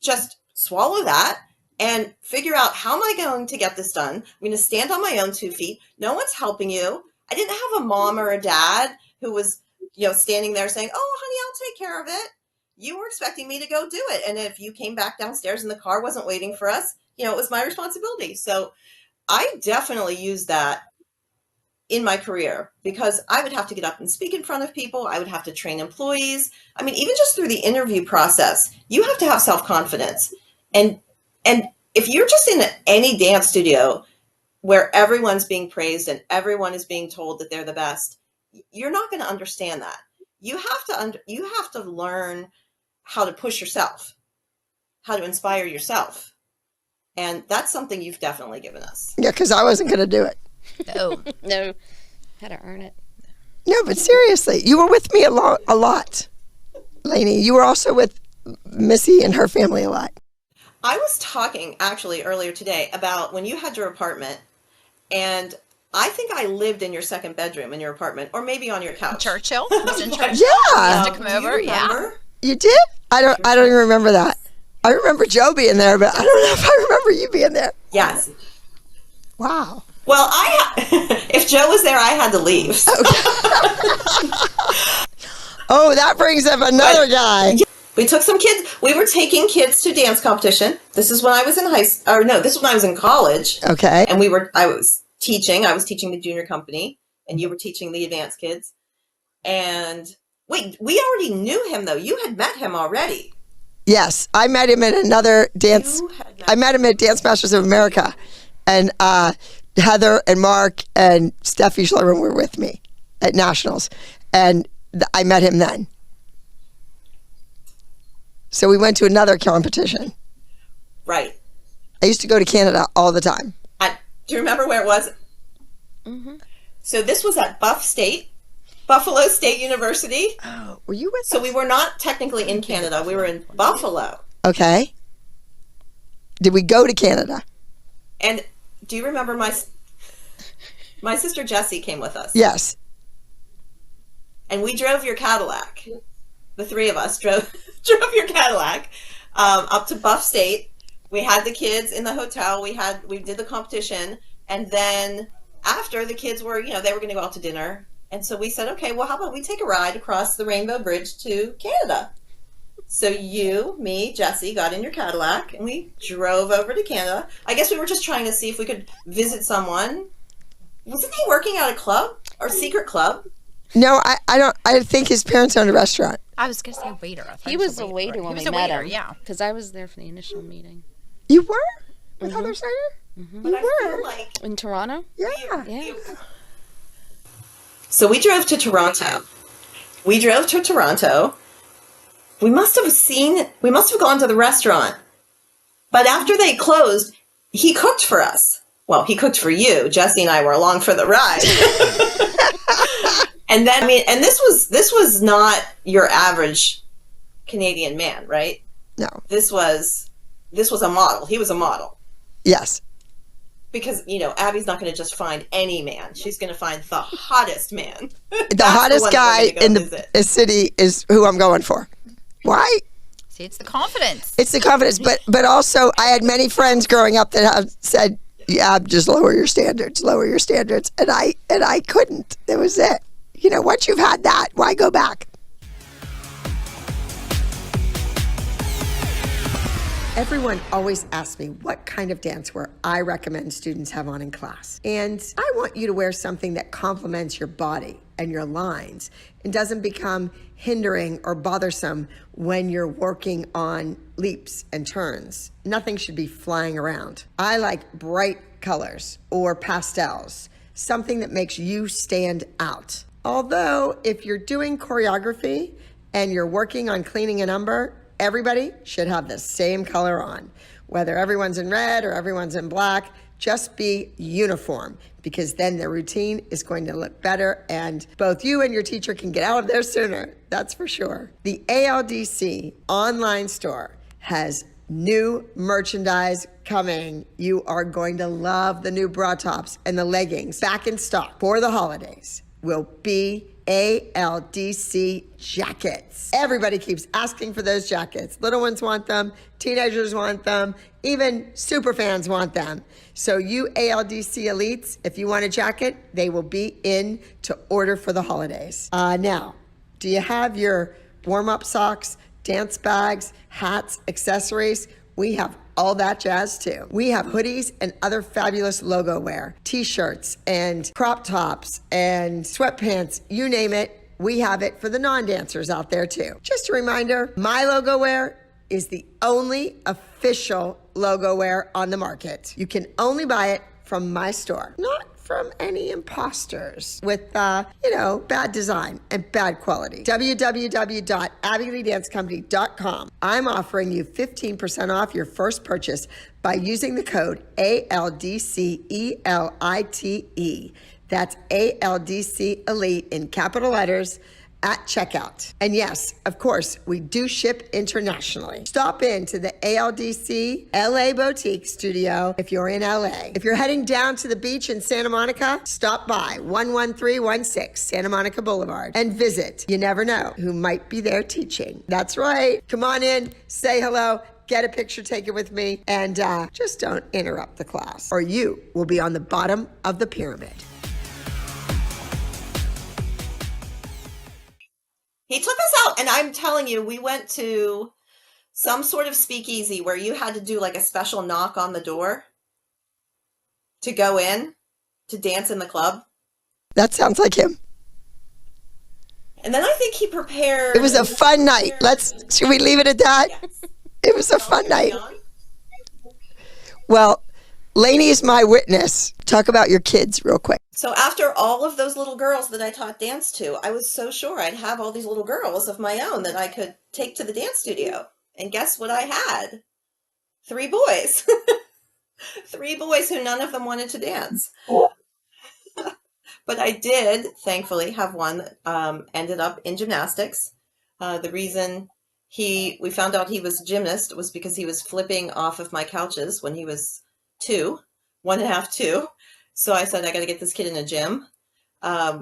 just swallow that and figure out, how am I going to get this done? I'm going to stand on my own 2 feet. No one's helping you. I didn't have a mom or a dad who was, standing there saying, oh, honey, I'll take care of it. You were expecting me to go do it. And if you came back downstairs and the car wasn't waiting for us, it was my responsibility. So I definitely used that in my career, because I would have to get up and speak in front of people. I would have to train employees. I mean, even just through the interview process, you have to have self-confidence. And if you're just in any dance studio where everyone's being praised and everyone is being told that they're the best, you're not going to understand that. You have to learn how to push yourself, how to inspire yourself. And that's something you've definitely given us. Yeah, because I wasn't going to do it. No, had to earn it. No, but seriously, you were with me a lot, Lainey. You were also with Missy and her family a lot. I was talking actually earlier today about when you had your apartment, and I think I lived in your second bedroom in your apartment, or maybe on your couch. Churchill? It was in Churchill. Yeah. To come over. Yeah. You did? I don't even remember that. I remember Joe being there, but I don't know if I remember you being there. Yes. Wow. Well, if Joe was there, I had to leave. So. Oh, that brings up another guy. We took some kids. We were taking kids to dance competition. This is when I was in this is when I was in college. Okay. And I was teaching the junior company, and you were teaching the advanced kids. And wait, we already knew him though. You had met him already. Yes, I met him at another dance. I met him at Dance Masters of America, and Heather and Mark and Steffi Schlerman were with me at Nationals, and I met him then. So we went to another competition. Right. I used to go to Canada all the time. Do you remember where it was? Mm-hmm. So this was at Buffalo State University. Oh, were you with So us? we were not technically in Canada. We were in Buffalo. Okay. Did we go to Canada? And do you remember my sister Jessie came with us? Yes. And we drove your Cadillac. The three of us drove your Cadillac up to Buff State. We had the kids in the hotel. We did the competition, and then after, the kids were, they were going to go out to dinner. And so we said, okay, well, how about we take a ride across the Rainbow Bridge to Canada? So you, me, Jessie got in your Cadillac, and we drove over to Canada. I guess we were just trying to see if we could visit someone. Wasn't he working at a club or secret club? No, I think his parents owned a restaurant. I was going to say waiter. I thought He was a waiter when He was we a met waiter, him. yeah. Because I was there for the initial meeting. You were? With Heather Snyder? Mm-hmm. But I feel like In Toronto? Yeah. Yeah. So we drove to Toronto. We must have gone to the restaurant. But after they closed, he cooked for us. Well, he cooked for you. Jessie and I were along for the ride. And then, and this was not your average Canadian man, right? No. This was a model. He was a model. Yes. Because, Abby's not going to just find any man. She's going to find the hottest man. The hottest guy in the city is who I'm going for. Why? See, it's the confidence. It's the confidence, but also I had many friends growing up that have said, "Yeah, just lower your standards, and I couldn't. That was it. Once you've had that, why go back? Everyone always asks me what kind of dancewear I recommend students have on in class. And I want you to wear something that complements your body and your lines and doesn't become hindering or bothersome when you're working on leaps and turns. Nothing should be flying around. I like bright colors or pastels, something that makes you stand out. Although if you're doing choreography and you're working on cleaning a number, everybody should have the same color on. Whether everyone's in red or everyone's in black, just be uniform, because then the routine is going to look better and both you and your teacher can get out of there sooner. That's for sure. The ALDC online store has new merchandise coming. You are going to love the new bra tops and the leggings back in stock for the holidays. Will be ALDC jackets. Everybody keeps asking for those jackets. Little ones want them, teenagers want them, even super fans want them. So you ALDC elites, if you want a jacket, they will be in to order for the holidays. Now, do you have your warm-up socks, dance bags, hats, accessories? We have all that jazz too. We have hoodies and other fabulous logo wear, t-shirts and crop tops and sweatpants, you name it. We have it for the non-dancers out there too. Just a reminder, my logo wear is the only official logo wear on the market. You can only buy it from my store, not from any imposters with, bad design and bad quality. www.abbyleedancecompany.com. I'm offering you 15% off your first purchase by using the code ALDCELITE. That's ALDC Elite in capital letters at checkout. And yes, of course, we do ship internationally. Stop in to the ALDC LA Boutique Studio if you're in LA. If you're heading down to the beach in Santa Monica, stop by 11316 Santa Monica Boulevard and visit. You never know who might be there teaching. That's right. Come on in, say hello, get a picture taken with me, and just don't interrupt the class, or you will be on the bottom of the pyramid. He took us out, and I'm telling you, we went to some sort of speakeasy where you had to do like a special knock on the door to go in to dance in the club. That sounds like him. And then I think he prepared. It was a fun night. Should we leave it at that? Yes. It was a fun night. Well, Lainey is my witness. Talk about your kids real quick. So after all of those little girls that I taught dance to, I was so sure I'd have all these little girls of my own that I could take to the dance studio. And guess what I had? 3 boys. 3 boys who none of them wanted to dance. But I did, thankfully, have one that ended up in gymnastics. The reason we found out he was a gymnast was because he was flipping off of my couches when he was 1.5, 2. So I said, I got to get this kid in a gym.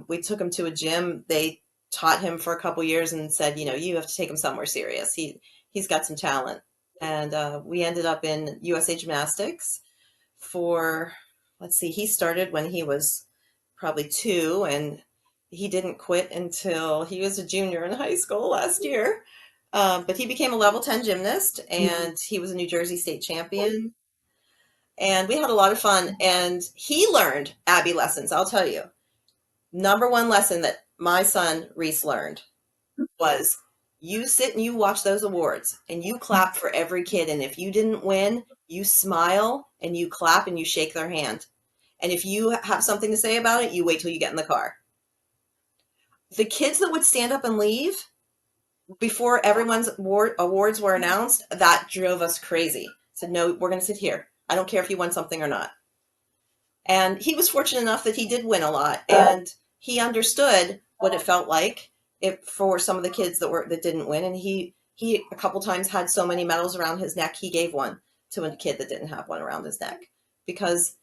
We took him to a gym. They taught him for a couple years and said, you have to take him somewhere serious. He's got some talent. And we ended up in USA Gymnastics for, he started when he was probably 2, and he didn't quit until he was a junior in high school last year. But he became a level 10 gymnast, and he was a New Jersey state champion. And we had a lot of fun, and he learned Abby lessons. I'll tell you, number 1 lesson that my son Reese learned was you sit and you watch those awards and you clap for every kid. And if you didn't win, you smile and you clap and you shake their hand. And if you have something to say about it, you wait till you get in the car. The kids that would stand up and leave before everyone's awards were announced, that drove us crazy. Said, no, we're going to sit here. I don't care if you won something or not. And he was fortunate enough that he did win a lot, and he understood what it felt like for some of the kids that didn't win. And he a couple times had so many medals around his neck, he gave one to a kid that didn't have one around his neck, because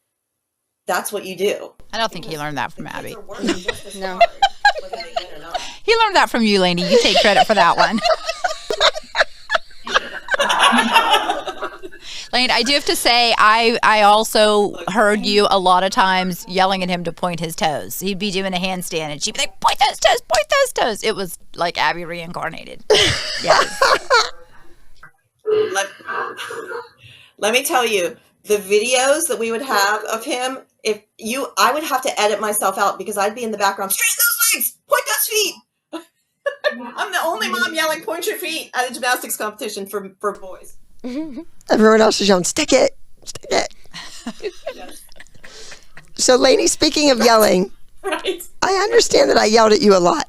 that's what you do. I don't think he learned that from Abby. No. He learned that from you, Lainey. You take credit for that one. Lane, I do have to say, I also heard you a lot of times yelling at him to point his toes. He'd be doing a handstand, and she'd be like, point those toes, point those toes. It was like Abby reincarnated. Yes. Let me tell you, the videos that we would have of him, I would have to edit myself out because I'd be in the background, straighten those legs, point those feet. I'm the only mom yelling, point your feet at a gymnastics competition for boys. Everyone else is yelling, stick it, stick it. Yes. So, Lainey, speaking of yelling, Right. I understand that I yelled at you a lot.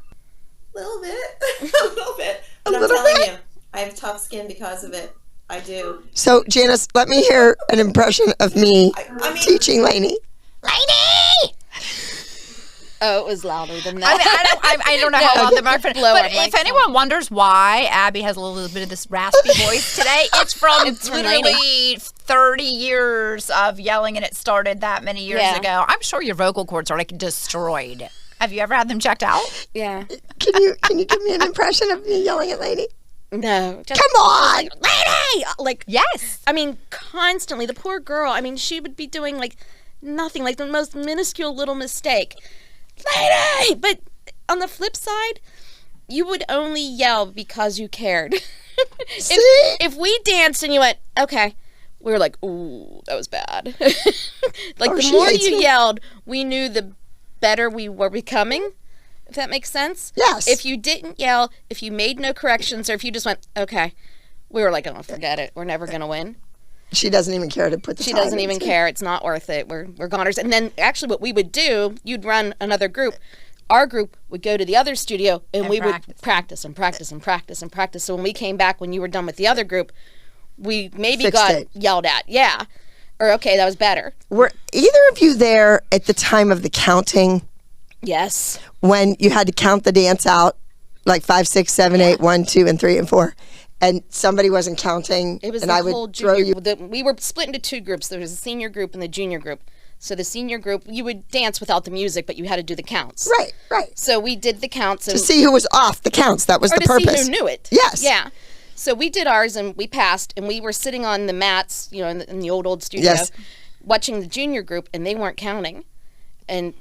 A little bit. A little bit. But I'm little telling bit? you, I have tough skin because of it. I do. So, Janice, let me hear an impression of me I mean, teaching Lainey. Lainey! Oh, it was louder than I that. mean, I don't know how loud the microphone is. Lower But mic if anyone wonders why Abby has a little bit of this raspy voice today, it's from literally 30 years of yelling, and it started that many years ago. I'm sure your vocal cords are like destroyed. Have you ever had them checked out? Yeah. Can you give me an impression of me yelling at Lainey? No. Just, Come on! Lady! Like, Yes. I mean, constantly. The poor girl. I mean, she would be doing like nothing, like the most minuscule little mistake. Lady! But on the flip side, you would only yell because you cared. See? If we danced and you went, okay, we were like, ooh, that was bad. Like, the she more hates you me. yelled, we knew the better we were becoming, if that makes sense. Yes. If you didn't yell, if you made no corrections, or if you just went, okay, we were like, oh, forget it. We're never going to win. She doesn't even care to put the She time doesn't even into. care. It's not worth it. We're goners. And then actually what we would do, you'd run another group. Our group would go to the other studio and we would practice and practice and practice and practice. So when we came back, when you were done with the other group, we maybe Fixed got it. yelled at. Yeah. Or, okay, that was better. Were either of you there at the time of the counting Yes. when you had to count the dance out, like 5, 6, 7, 8, 1, 2, and 3, and 4, and somebody wasn't counting, It was and the I would whole throw junior. you. We were split into two groups. There was the senior group and the junior group. So the senior group, you would dance without the music, but you had to do the counts. Right. So we did the counts. To see who was off the counts. That was or the to purpose. see who knew it. Yes. Yeah. So we did ours and we passed, and we were sitting on the mats, you know, in the old studio, Yes. watching the junior group, and they weren't counting. And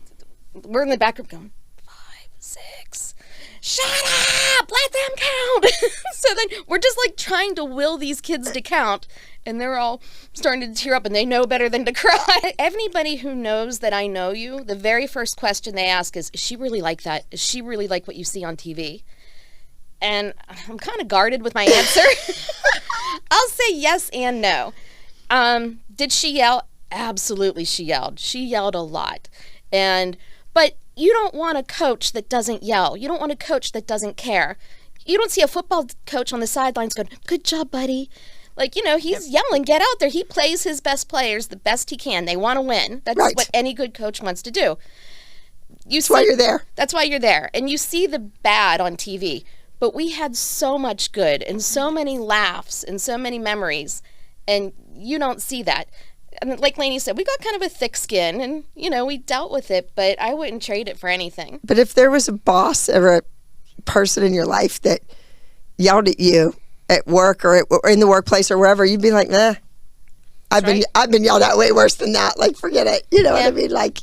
we're in the back group going, 5, 6. Shut up! Let them count! So then we're just like trying to will these kids to count, and they're all starting to tear up, and they know better than to cry. Anybody who knows that I know you, the very first question they ask is she really like that? Is she really like what you see on TV? And I'm kind of guarded with my answer. I'll say yes and no. Did she yell? Absolutely, she yelled. She yelled a lot. But you don't want a coach that doesn't yell. You don't want a coach that doesn't care. You don't see a football coach on the sidelines going, good job, buddy. Like, you know, he's yelling, get out there. He plays his best players the best he can. They want to win. That's Right. what any good coach wants to do. That's why you're there. That's why you're there. And you see the bad on TV. But we had so much good and so many laughs and so many memories. And you don't see that. And like Lainey said, we got kind of a thick skin and, you know, we dealt with it, but I wouldn't trade it for anything. But if there was a boss or a person in your life that yelled at you at work or in the workplace or wherever, you'd be like, nah. I've been yelled at way worse than that. Like, forget it. You know what I mean? Like,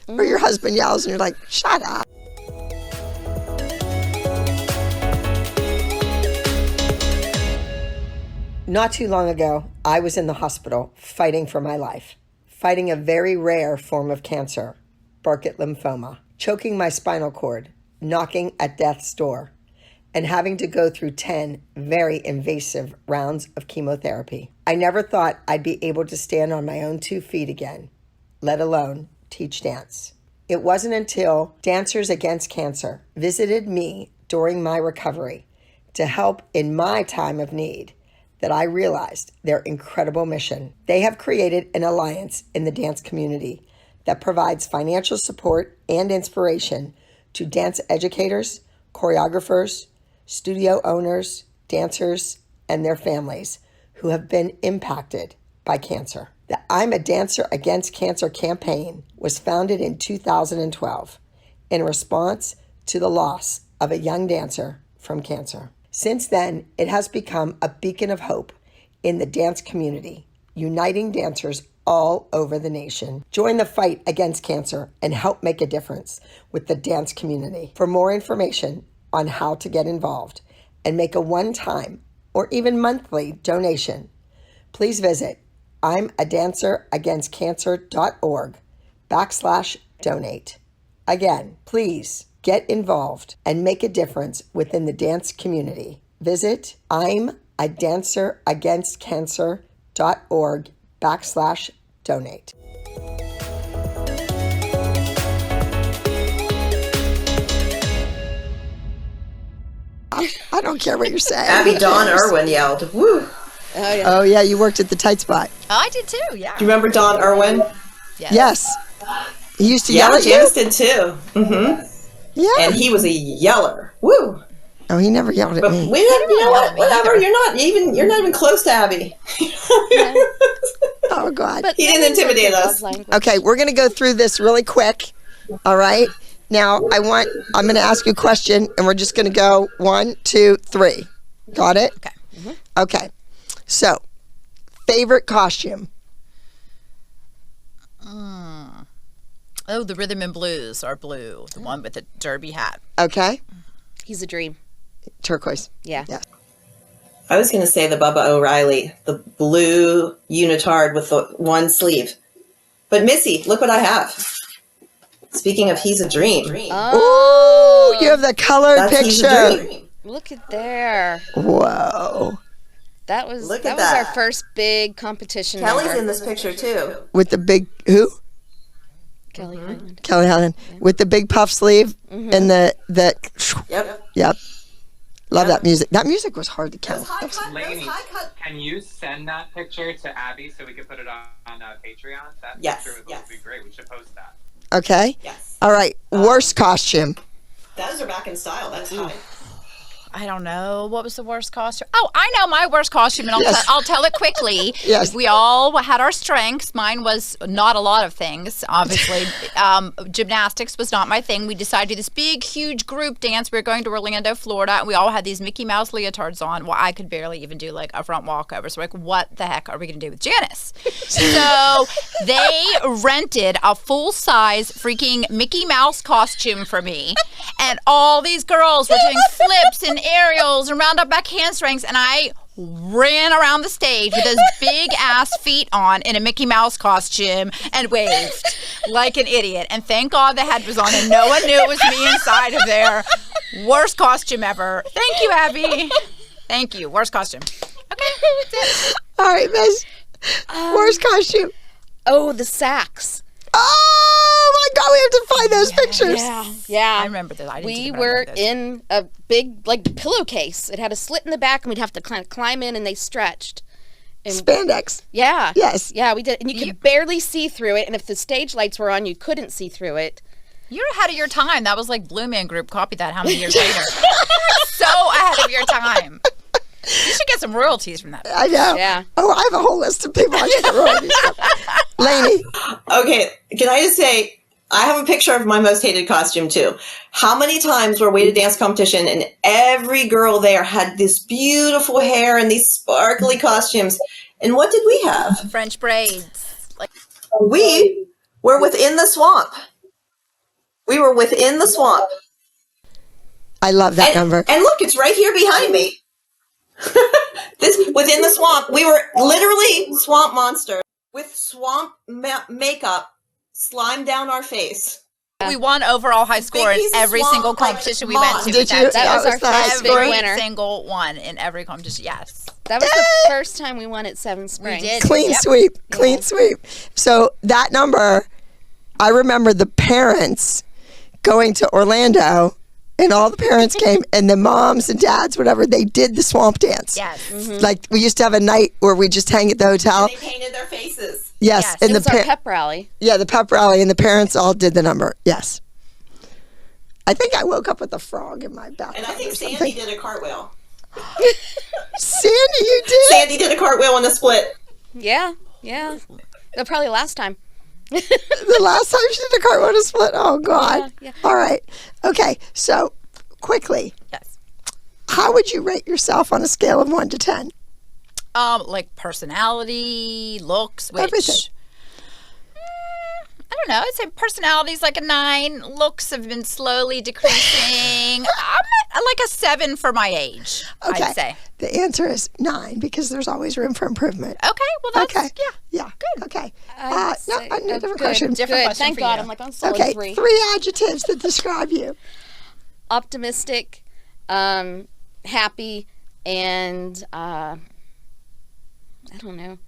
or your husband yells and you're like, shut up. Not too long ago, I was in the hospital fighting for my life, fighting a very rare form of cancer, Burkitt lymphoma, choking my spinal cord, knocking at death's door, and having to go through 10 very invasive rounds of chemotherapy. I never thought I'd be able to stand on my own 2 feet again, let alone teach dance. It wasn't until Dancers Against Cancer visited me during my recovery to help in my time of need that I realized their incredible mission. They have created an alliance in the dance community that provides financial support and inspiration to dance educators, choreographers, studio owners, dancers, and their families who have been impacted by cancer. The I'm a Dancer Against Cancer campaign was founded in 2012 in response to the loss of a young dancer from cancer. Since then, it has become a beacon of hope in the dance community, uniting dancers all over the nation. Join the fight against cancer and help make a difference with the dance community. For more information on how to get involved and make a one-time or even monthly donation, please visit I'mADancerAgainstCancer.org/donate. Again, please get involved and make a difference within the dance community. Visit I'mADancerAgainstCancer.org/donate. I don't care what you're saying. Abby Dawn Irwin yelled, "Woo!" Oh, yeah, you worked at the tight spot. Oh, I did too. Yeah. Do you remember Dawn Irwin? Yes. He used to Yeah, yell at you? Janice did too. Yeah. And he was a yeller. Woo! Oh, he never yelled at But me. we didn't, you know what? Whatever. You're not even close to Abby. Oh, God. But He didn't intimidate us. Okay, we're going to go through this really quick. All right. Now, I'm going to ask you a question, and we're just going to go 1, 2, 3. Got it? Okay. Okay. So, favorite costume? Oh, the rhythm and blues are blue. The one with the derby hat. Okay. He's a dream. Turquoise. Yeah. I was going to say the Bubba O'Reilly, the blue unitard with the one sleeve. But Missy, look what I have. Speaking of He's a Dream. Oh, you have the colored That's He's a picture. Dream. Look at there. Whoa. That was Look that at was that. our first big competition. Kelly's number. in this picture too. With the big, who? Kelly Highland. Kelly Helen. With the big puff sleeve and the Yep. yep. Love that music. That music was hard to count. Lainey, can you send that picture to Abby so we can put it on Patreon? That Yes, picture would be great. We should post that. Okay. Yes. All right. Worst costume. Those are back in style. That's high. I don't know. What was the worst costume? Oh, I know my worst costume, and I'll tell it quickly. Yes. We all had our strengths. Mine was not a lot of things, obviously. Gymnastics was not my thing. We decided to do this big, huge group dance. We were going to Orlando, Florida, and we all had these Mickey Mouse leotards on. Well, I could barely even do like a front walkover. So like, what the heck are we going to do with Janice? So they rented a full-size freaking Mickey Mouse costume for me, and all these girls were doing flips and aerials and round up back handstrings, and I ran around the stage with those big ass feet on in a Mickey Mouse costume and waved like an idiot. And thank God the head was on and no one knew it was me inside of there. Worst costume ever. Thank you, Abby. Thank you. Worst costume. Okay, that's it. All right, Miss. Worst costume. Oh, the sacks. Oh my God, we have to find those pictures. Yeah. I remember this. I didn't We think about were this. in a big like pillowcase. It had a slit in the back, and we'd have to kind of climb in, and they stretched. And Spandex. yeah, Yes. yeah, we did, and you could barely see through it. And if the stage lights were on, you couldn't see through it. You're ahead of your time. That was like Blue Man Group copied that how many years later? So ahead of your time. You should get some royalties from that. I know. Yeah. Oh, I have a whole list of people I should get royalties from. Lainey. Okay, can I just say, I have a picture of my most hated costume too. How many times were we at a dance competition and every girl there had this beautiful hair and these sparkly costumes, and what did we have? French braids. Like, We were within the swamp. We were within the swamp. I love that number. And look, it's right here behind me. This within the swamp. We were literally swamp monsters with swamp makeup slimed down our face. we won overall high score in piece of every swamp, single like competition we went to. Did with you? That That team. was our the high first score? big winner. Every single one in every competition. Yes. That was the first time we won at Seven Springs. did. Clean Yep. sweep. Clean sweep. So that number, I remember the parents going to Orlando, and all the parents came, and the moms and dads, whatever, they did the swamp dance. Yes. Like we used to have a night where we just hang at the hotel. They painted their faces. Yes, Yes. and It the was our pep rally. the pep rally, and the parents all did the number. Yes. I think I woke up with a frog in my back. And I think or Sandy something. did a cartwell. Sandy, you did? Sandy did a cartwheel in the split. Yeah, yeah. Probably last time. The last time she did a cartwheel to split. Oh God. Yeah. All right. Okay. So quickly, Yes. how would you rate yourself on a scale of 1 to 10? Like personality, looks, which Everything. I don't know. I'd say personality's like a 9. Looks have been slowly decreasing. I'm at like a 7 for my age. Okay. I'd say. The answer is 9 because there's always room for improvement. Okay. Well, that's Okay. yeah. Good. Okay. I'd No, say- a different good, question. Different Good. question Thank for God. you. I'm like on solid Okay. 3. 3 adjectives that describe you. Optimistic, happy, and I don't know.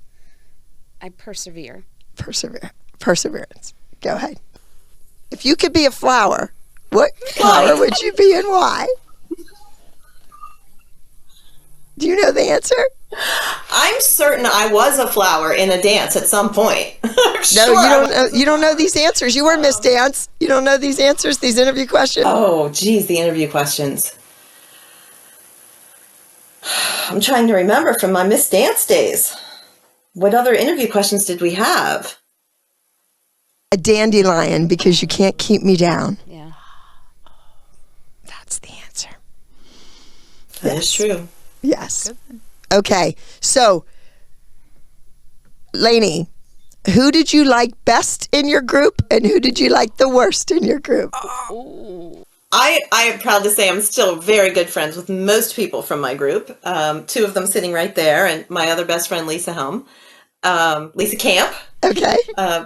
I persevere. Perseverance. Go ahead. If you could be a flower, what flower would you be and why? Do you know the answer? I'm certain I was a flower in a dance at some point. I'm No, sure you I don't. was. You don't know these answers. You were Miss Dance. You don't know these answers. These interview questions. Oh, geez, the interview questions. I'm trying to remember from my Miss Dance days. What other interview questions did we have? A dandelion because you can't keep me down. Yeah. That's the answer. That is true. Yes. Okay. So, Lainey, who did you like best in your group, and who did you like the worst in your group? I am proud to say I'm still very good friends with most people from my group. 2 of them sitting right there, and my other best friend, Lisa Helm, Lisa Camp, Okay.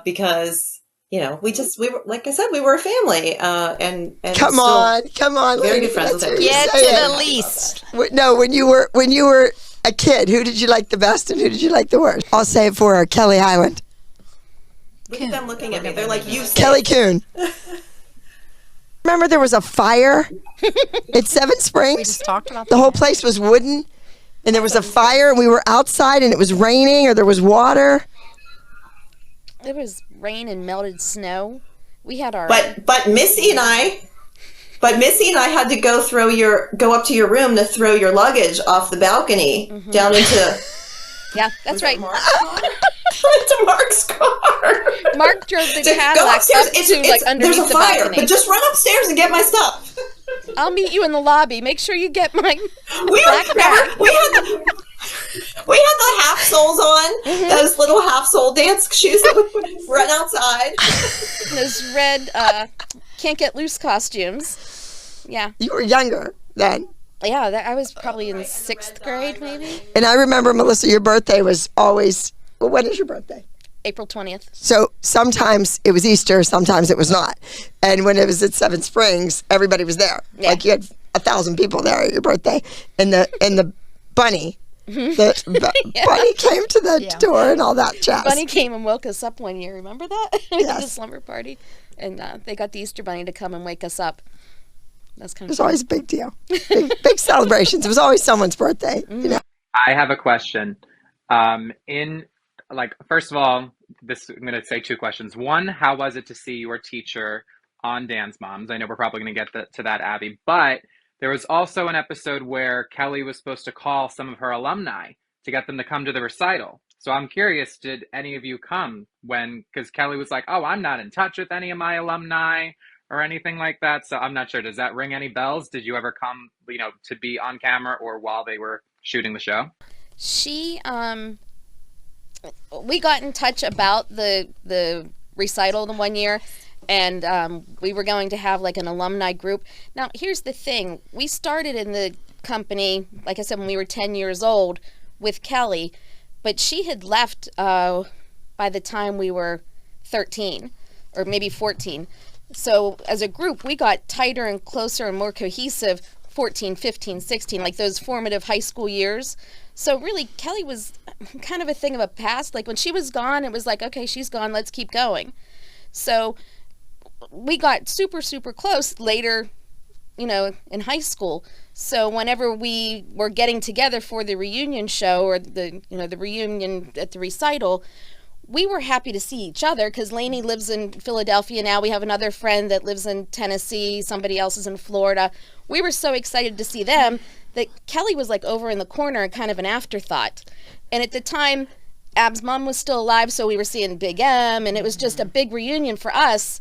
because we were, like I said, we were a family, and Come still on, very Lainey. good friends with That's everybody. what Get you to say. the least. No, when you were a kid, who did you like the best and who did you like the worst? I'll say it for her, Kelly Highland. Look at them looking at me. They're like, you say. Kelly Kuhn. Remember there was a fire at Seven Springs? We just talked about The that. whole place was wooden, and there was a fire, and we were outside, and it was raining, or there was water. There was rain and melted snow. We had our But Missy and I had to go up to your room to throw your luggage off the balcony down into yeah, that's right. into Mark's car. Mark drove the Go Cadillac upstairs. up to like underneath there's a the fire, balcony. but just run upstairs and get my stuff. I'll meet you in the lobby. Make sure you get my We backpack. we had the half soles on, those little half sole dance shoes that we run outside. Those red can't get loose costumes. Yeah, You were younger then. yeah. I was probably in 6th grade, maybe And I remember, Melissa, your birthday was always, well, when is your birthday? April 20th. So sometimes it was Easter, sometimes it was not. And when it was at Seven Springs, everybody was there. Yeah. Like you had 1,000 people there at your birthday. And the bunny, bunny came to the door and all that jazz. Bunny came and woke us up one year. Remember that? We did the Yes. slumber party, and they got the Easter Bunny to come and wake us up. That's kind It was of fun. always a big deal. Big celebrations. It was always someone's birthday, you know. I have a question. First of all, I'm going to say 2 questions. One, how was it to see your teacher on Dance Moms? I know we're probably going to get to that, Abby, but there was also an episode where Kelly was supposed to call some of her alumni to get them to come to the recital. So I'm curious, did any of you come because Kelly was like, oh, I'm not in touch with any of my alumni or anything like that. So I'm not sure. Does that ring any bells? Did you ever come, to be on camera or while they were shooting the show? She we got in touch about the recital the one year, and we were going to have like an alumni group. Now here's the thing, we started in the company, like I said, when we were 10 years old with Kelly, but she had left by the time we were 13 or maybe 14. So as a group we got tighter and closer and more cohesive 14, 15, 16, like those formative high school years. So really, Kelly was kind of a thing of a past. Like when she was gone, it was like, okay, she's gone, let's keep going. So we got super, super close later, in high school. So whenever we were getting together for the reunion show or the reunion at the recital, we were happy to see each other because Lainey lives in Philadelphia now. We have another friend that lives in Tennessee. Somebody else is in Florida. We were so excited to see them that Kelly was like over in the corner, kind of an afterthought. And at the time, Ab's mom was still alive, so we were seeing Big M, and it was just a big reunion for us.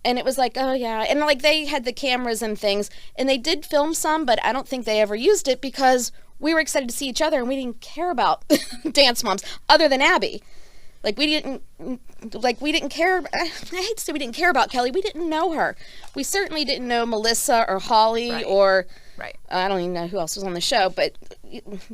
And it was like, oh yeah. And like they had the cameras and things, and they did film some, but I don't think they ever used it because we were excited to see each other, and we didn't care about dance moms other than Abby. Like we didn't care. I hate to say we didn't care about Kelly. We didn't know her. We certainly didn't know Melissa or Holly or I don't even know who else was on the show, but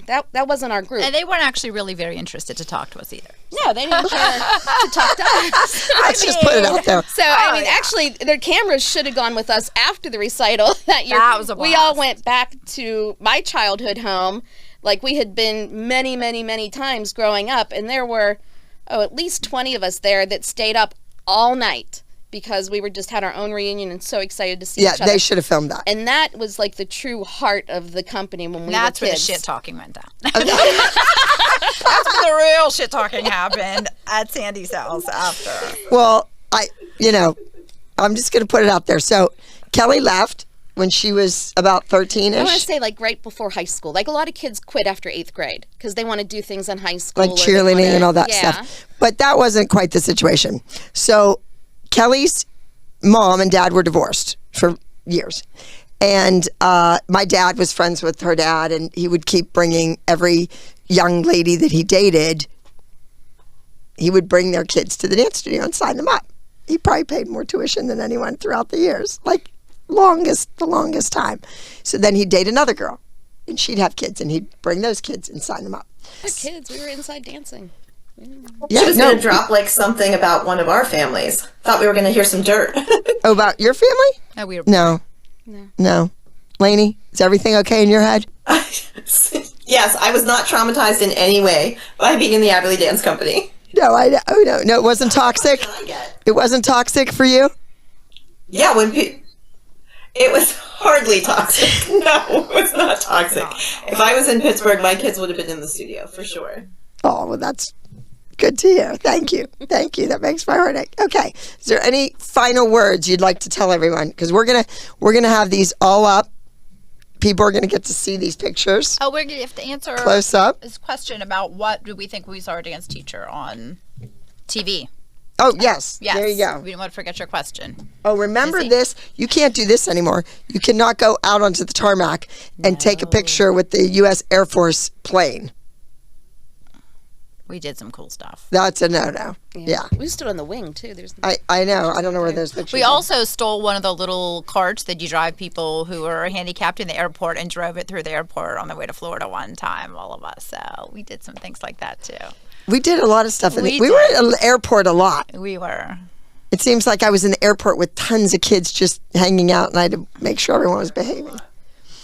that wasn't our group. And they weren't actually really very interested to talk to us either. No, they didn't care to talk to us. Let's just put it out there. So, actually, their cameras should have gone with us after the recital that year. That was a blast. We all went back to my childhood home, like we had been many, many, many times growing up, and there were, at least 20 of us there that stayed up all night because we were just had our own reunion and so excited to see each other. Yeah, they should have filmed that. And that was like the true heart of the company when we That's were where the kids. shit talking went down. That's where the real shit talking happened at Sandy's house after. Well, I'm just going to put it out there. So Kelly left when she was about 13-ish. I want to say like right before high school. Like a lot of kids quit after 8th grade because they want to do things in high school. Like cheerleading and all that stuff. But that wasn't quite the situation. So Kelly's mom and dad were divorced for years. And my dad was friends with her dad, and he would keep bringing every young lady that he dated, he would bring their kids to the dance studio and sign them up. He probably paid more tuition than anyone throughout the years. Like the longest time. So then he'd date another girl, and she'd have kids, and he'd bring those kids and sign them up. We're kids. We were inside dancing. She was going to drop like something about one of our families. Thought we were going to hear some dirt. Oh, about your family? No, No. Lainey, is everything okay in your head? Yes, I was not traumatized in any way by being in the Abilene Dance Company. No, no, it wasn't toxic. What did I get? It wasn't toxic for you? Yeah, it was hardly toxic. No, it was not toxic. If I was in Pittsburgh, my kids would have been in the studio for sure. Oh, well, that's good to hear. Thank you. That makes my heart ache. Okay. Is there any final words you'd like to tell everyone? Because we're gonna have these all up. People are gonna get to see these pictures. Oh, we're going to have to answer Close up. this question about what do we think we saw our dance teacher on TV. Oh, yes. Yes. There you go. We didn't want to forget your question. Oh, remember Busy. this? You can't do this anymore. You cannot go out onto the tarmac and take a picture with the U.S. Air Force plane. We did some cool stuff. That's a no-no. Yeah. We stood on the wing too. There's I know. I don't know where those pictures We are. also stole one of the little carts that you drive people who are handicapped in the airport and drove it through the airport on the way to Florida one time, all of us. So we did some things like that too. We did a lot of stuff. We We were at the airport a lot. We were. It seems like I was in the airport with tons of kids just hanging out, and I had to make sure everyone was behaving.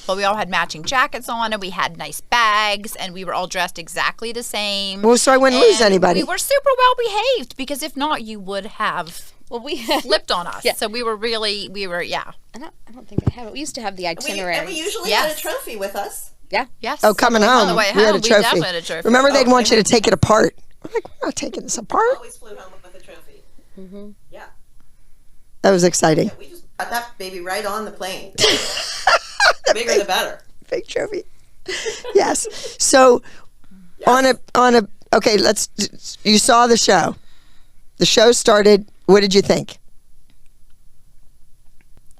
But we all had matching jackets on, and we had nice bags, and we were all dressed exactly the same. Well, so I wouldn't lose And anybody. We were super well behaved because if not, you would have we had. flipped on us. Yeah. So we were, yeah. I don't think I have it. We used to have the itinerary. And we usually Yes. had a trophy with us. Yeah. Yes. Oh, coming On home, the way we had a home, we trophy. definitely had a trophy. Remember, they'd Oh, want you to take it apart. I'm like, we're not taking this apart. Always flew home with a trophy. Mm-hmm. Yeah. That was exciting. We just got that baby right on the plane. The bigger the better. Big trophy. Yes. So, on a okay, you saw the show. The show started. What did you think?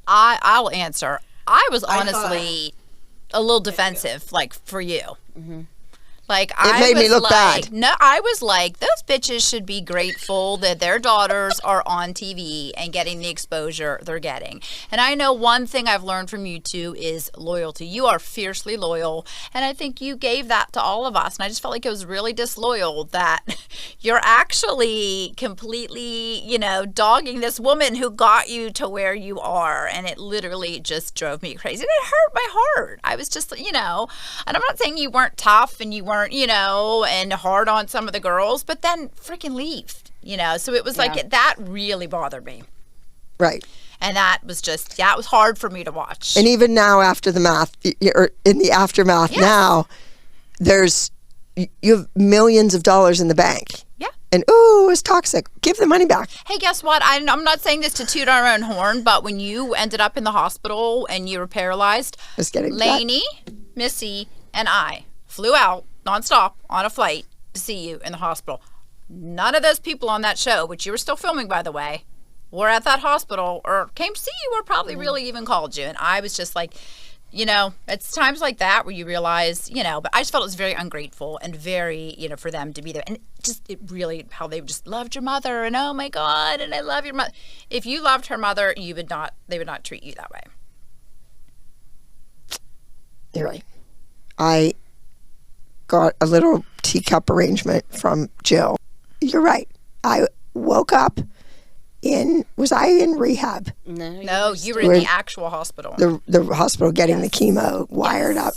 I'll answer. I was I honestly a little defensive, like for you. Mm-hmm. Like It made me look bad. No, I was like, those bitches should be grateful that their daughters are on TV and getting the exposure they're getting. And I know one thing I've learned from you two is loyalty. You are fiercely loyal, and I think you gave that to all of us. And I just felt like it was really disloyal that you're actually completely, dogging this woman who got you to where you are. And it literally just drove me crazy. And it hurt my heart. I was just, and I'm not saying you weren't tough and you weren't, and hard on some of the girls, but then freaking leave, So it was like, that really bothered me. Right. And that was just, it was hard for me to watch. And even now, after the math, or in the aftermath, Yes. now you have millions of dollars in the bank. Yeah. And ooh, it's toxic. Give the money back. Hey, guess what? I'm not saying this to toot our own horn, but when you ended up in the hospital and you were paralyzed, Just getting Lainey, Missy, and I flew out nonstop on a flight to see you in the hospital. None of those people on that show, which you were still filming, by the way, were at that hospital or came to see you or probably really even called you. And I was just like, you know, it's times like that where you realize, you know, but I just felt it was very ungrateful and very, you know, for them to be there. And it really, how they just loved your mother and oh my God, and I love your mother. If you loved her mother, they would not treat you that way. You're right. I got a little teacup arrangement from Jill. You're right. I woke up was I in rehab? No, you were in the actual hospital. The hospital getting the chemo wired up.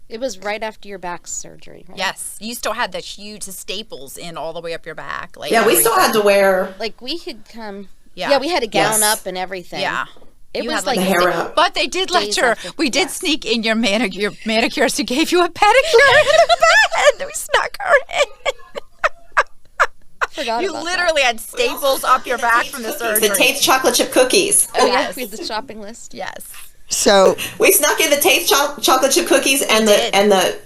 It was right after your back surgery, right? Yes. You still had the huge staples in all the way up your back. Like Yeah, we still had to wear. Like we had come. Yeah. Yeah, we had a gown Yes. up and everything. Yeah. It You was had, like the hair up. But they did let Days your, after- we did yes. sneak in your manicurist who gave you a pedicure in the bed. We snuck her in. Forgot You about literally had staples up your back from the surgery. The Tate's chocolate chip cookies. that. Oh yeah, Yes. we had the shopping list. Yes. So We snuck in the Tate's chocolate chip cookies and did. the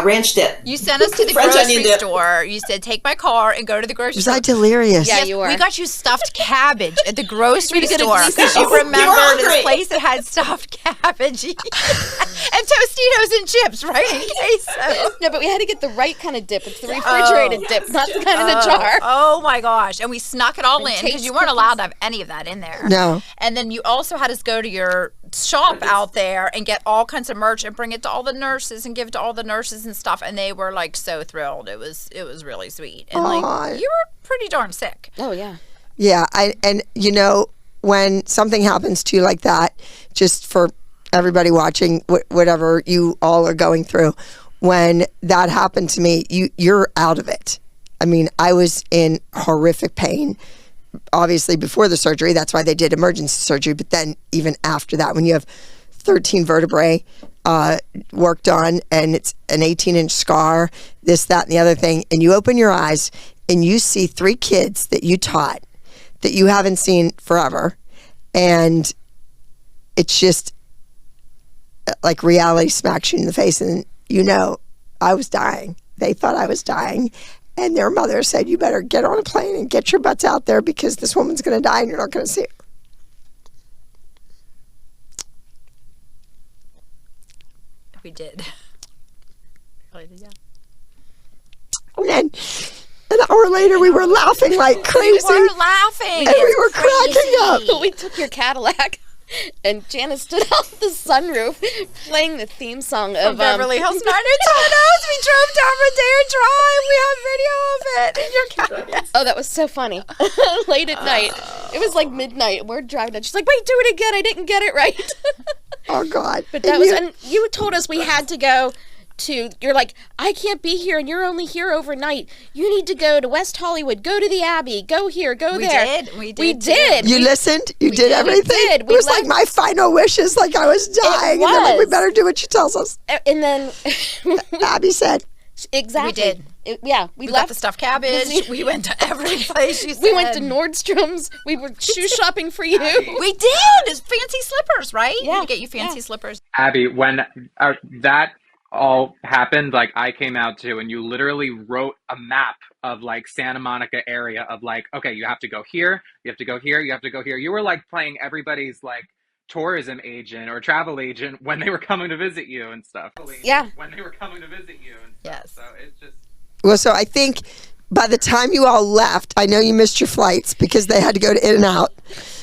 ranch dip. You sent us to the French grocery onion dip. store. You said, take my car and go to the grocery was store. I delirious? Yeah, you were. We got you stuffed cabbage at the grocery We could store at least- because You you were remember this hungry. place that had stuffed cabbage and Tostitos and chips, right? In queso. No, but we had to get the right kind of dip. It's the refrigerated dip, not the kind in a jar. Oh my gosh. And we snuck it all in because Tate's you weren't cookies. allowed to have any of that in there. No. And then you also had us go to your shop out there and get all kinds of merch and bring it to all the nurses and give it to all the nurses and stuff. And they were like so thrilled. It was really sweet. And Aw. like you were pretty darn sick. Oh yeah. Yeah, and you know, when something happens to you like that, just for everybody watching, whatever you all are going through, when that happened to me, you're out of it. I mean, I was in horrific pain. Obviously, before the surgery, that's why they did emergency surgery. But then, even after that, when you have 13 vertebrae worked on, and it's an 18-inch scar, this, that, and the other thing, and you open your eyes and you see 3 kids that you taught that you haven't seen forever, and it's just like reality smacks you in the face, and you know, I was dying. They thought I was dying, and their mother said, you better get on a plane and get your butts out there because this woman's going to die and you're not going to see her. We did. Really did, yeah. And then an hour later, we were laughing like crazy. We were laughing. And we were cracking up. But we took your Cadillac, and Janice stood out the sunroof playing the theme song of Beverly Hills 90210. We drove down Rodeo Drive. We have video of it in your car. Oh, that was so funny. Late at night. It was like midnight. We're driving down. She's like, wait, do it again. I didn't get it right. Oh, God. But that was, and you told us we had to go to, you're like, I can't be here and you're only here overnight. You need to go to West Hollywood, go to the Abbey, go here, go there. We did. We did. You listened? You did everything? did. It was like my final wishes, like I was dying. And then like, we was. better do what she tells us. And then, Abby said. exactly. We did. We We left got the stuffed cabbage. We went to every place you said. We went to Nordstrom's. We were shoe shopping for you. We did. It's fancy slippers, right? Yeah. We get you fancy slippers. Abby, when that all happened, like I came out too, and you literally wrote a map of like Santa Monica area of like, okay, you have to go here, you have to go here, you have to go here. You were like playing everybody's like tourism agent or travel agent when they were coming to visit you and stuff. Yeah. When they were coming to visit you and stuff. Yes. So it's just. Well, so I think by the time you all left, I know you missed your flights because they had to go to In-N-Out.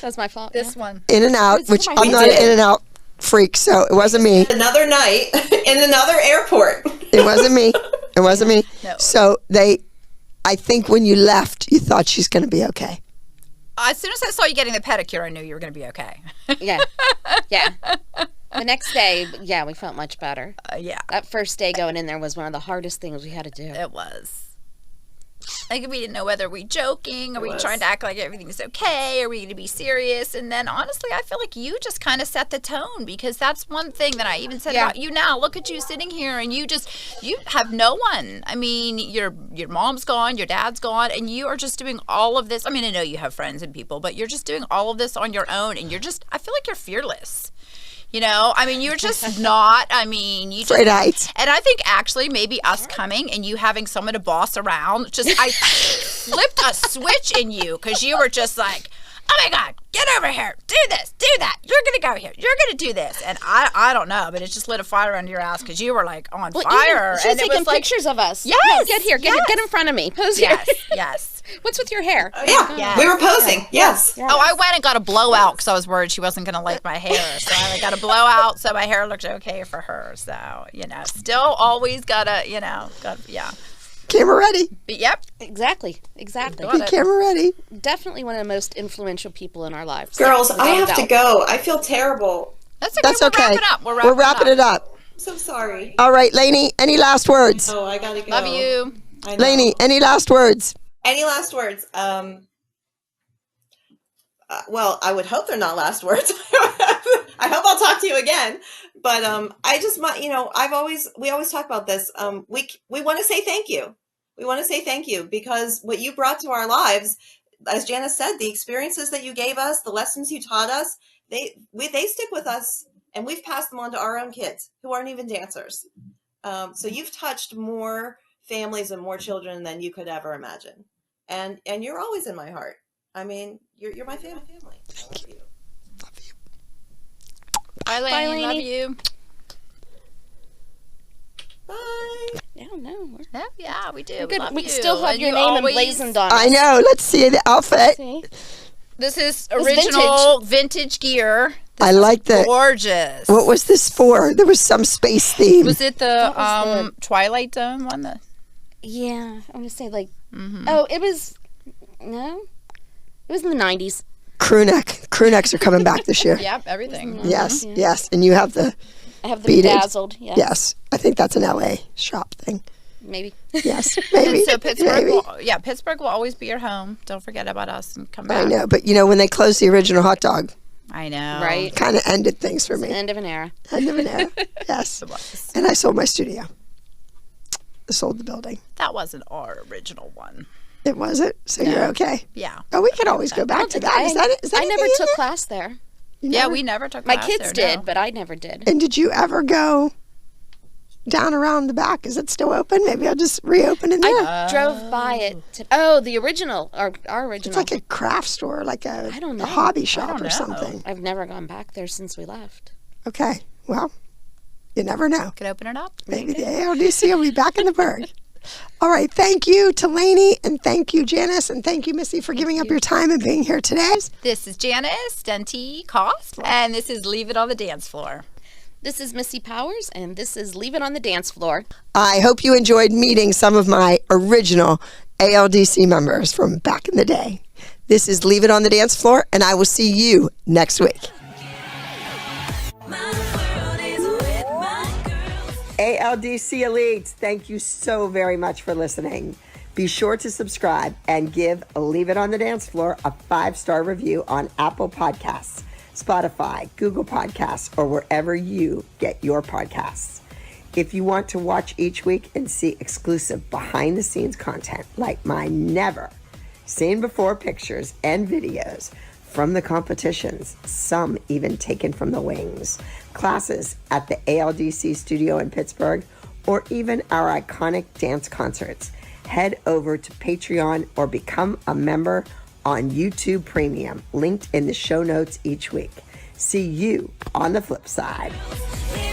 That's my fault. This one. In-N-Out, which my I'm not an In-N-Out freak, so it wasn't me. Another night in another airport. It wasn't me. It wasn't me. No. So I think when you left, you thought she's going to be okay. As soon as I saw you getting the pedicure, I knew you were going to be okay. Yeah. Yeah. The next day, yeah, we felt much better. Yeah, That first day going in there was one of the hardest things we had to do. it was. Like, we didn't know whether we joking, are we trying to act like everything's okay, are we going to be serious? And then, honestly, I feel like you just kind of set the tone, because that's one thing that I even said Yeah. about you now. Look at you sitting here, and you have no one. I mean, your mom's gone, your dad's gone, and you are just doing all of this. I mean, I know you have friends and people, but you're just doing all of this on your own, and I feel like you're fearless. You know, I mean, you're just not, I mean, you just, Afraid of heights. and I think actually maybe us coming and you having someone to boss around, I flipped a switch in you, because you were just like, oh my God, get over here, do this, do that. You're going to go here. You're going to do this. And I don't know, but it just lit a fire under your ass because you were like on fire. She was and it taking was like, pictures of us. Yes, Yeah, get here. Get in front of me. Pose here. yes, yes. What's with your hair? Yeah, Yes. we were posing. Yes. Oh, I went and got a blowout because I was worried she wasn't going to like my hair. So I got a blowout so my hair looked okay for her. So, still always gotta, yeah. Camera ready. But yep. Exactly. Be camera ready. Definitely one of the most influential people in our lives. Girls, Without I a have to doubt. go. I feel terrible. That's okay. That's We're okay. wrapping up. We're wrapping it up. I'm so sorry. All right, Lainey, any last words? Oh, I gotta go. Love you. I know. Lainey, any last words? Any last words? Well, I would hope they're not last words. I hope I'll talk to you again. But I just want, we always talk about this. We want to say thank you. We want to say thank you because what you brought to our lives, as Janice said, the experiences that you gave us, the lessons you taught us, they stick with us, and we've passed them on to our own kids who aren't even dancers. So you've touched more families and more children than you could ever imagine, and you're always in my heart. I mean, you're my family. Thank you. Bye, Lainey. Love Lainey. you. Bye. I don't know. Yeah, we do. Good. Love We you. still have And your you name always- emblazoned on us. I know. Let's see the outfit. See? This is It's original vintage gear. This I is like that. Gorgeous. What was this for? There was some space theme. Was it the That was Twilight Zone one? Yeah, I want to say oh, it was, no, it was in the 90s. Crew neck. Crew necks are coming back this year. Yep, everything. Yes, yes. And you have the, I have the Beaded. bedazzled, yes. I think that's an LA shop thing. maybe. Yes, maybe. And so Pittsburgh, maybe. Pittsburgh will always be your home. Don't forget about us and come I back. know. But, when they closed the original hot dog, I know. Right? kind of ended things for me. End of an era. End of an era. Yes. It was. And I sold my studio. I sold the building. That wasn't our original one. It wasn't? So you're okay. Yeah. Oh, we could always go back to that. Is that I never anything in took there? class there. You Yeah, never- we never took My class kids there, did, no. but I never did. And did you ever go down around the back? Is it still open? Maybe I'll just reopen in there. I drove by it. The original, our original. It's like a craft store, like I don't know. a hobby shop don't or know. something. I've never gone back there since we left. Okay. Well, you never know. Could open it up. Maybe the ALDC will be back in the Berg. All right. Thank you to Lainey, and thank you, Janice, and thank you, Missy, for giving up your time and being here today. This is Janice Denti Cost, and this is Leave It on the Dance Floor. This is Missy Powers, and this is Leave It on the Dance Floor. I hope you enjoyed meeting some of my original ALDC members from back in the day. This is Leave It on the Dance Floor, and I will see you next week. My world is with my girls. ALDC Elites, thank you so very much for listening. Be sure to subscribe and give Leave It on the Dance Floor a 5-star review on Apple Podcasts, Spotify, Google Podcasts, or wherever you get your podcasts. If you want to watch each week and see exclusive behind-the-scenes content like my never seen before pictures and videos from the competitions, some even taken from the wings, classes at the ALDC studio in Pittsburgh, or even our iconic dance concerts, head over to Patreon or become a member on YouTube Premium, linked in the show notes each week. See you on the flip side. Here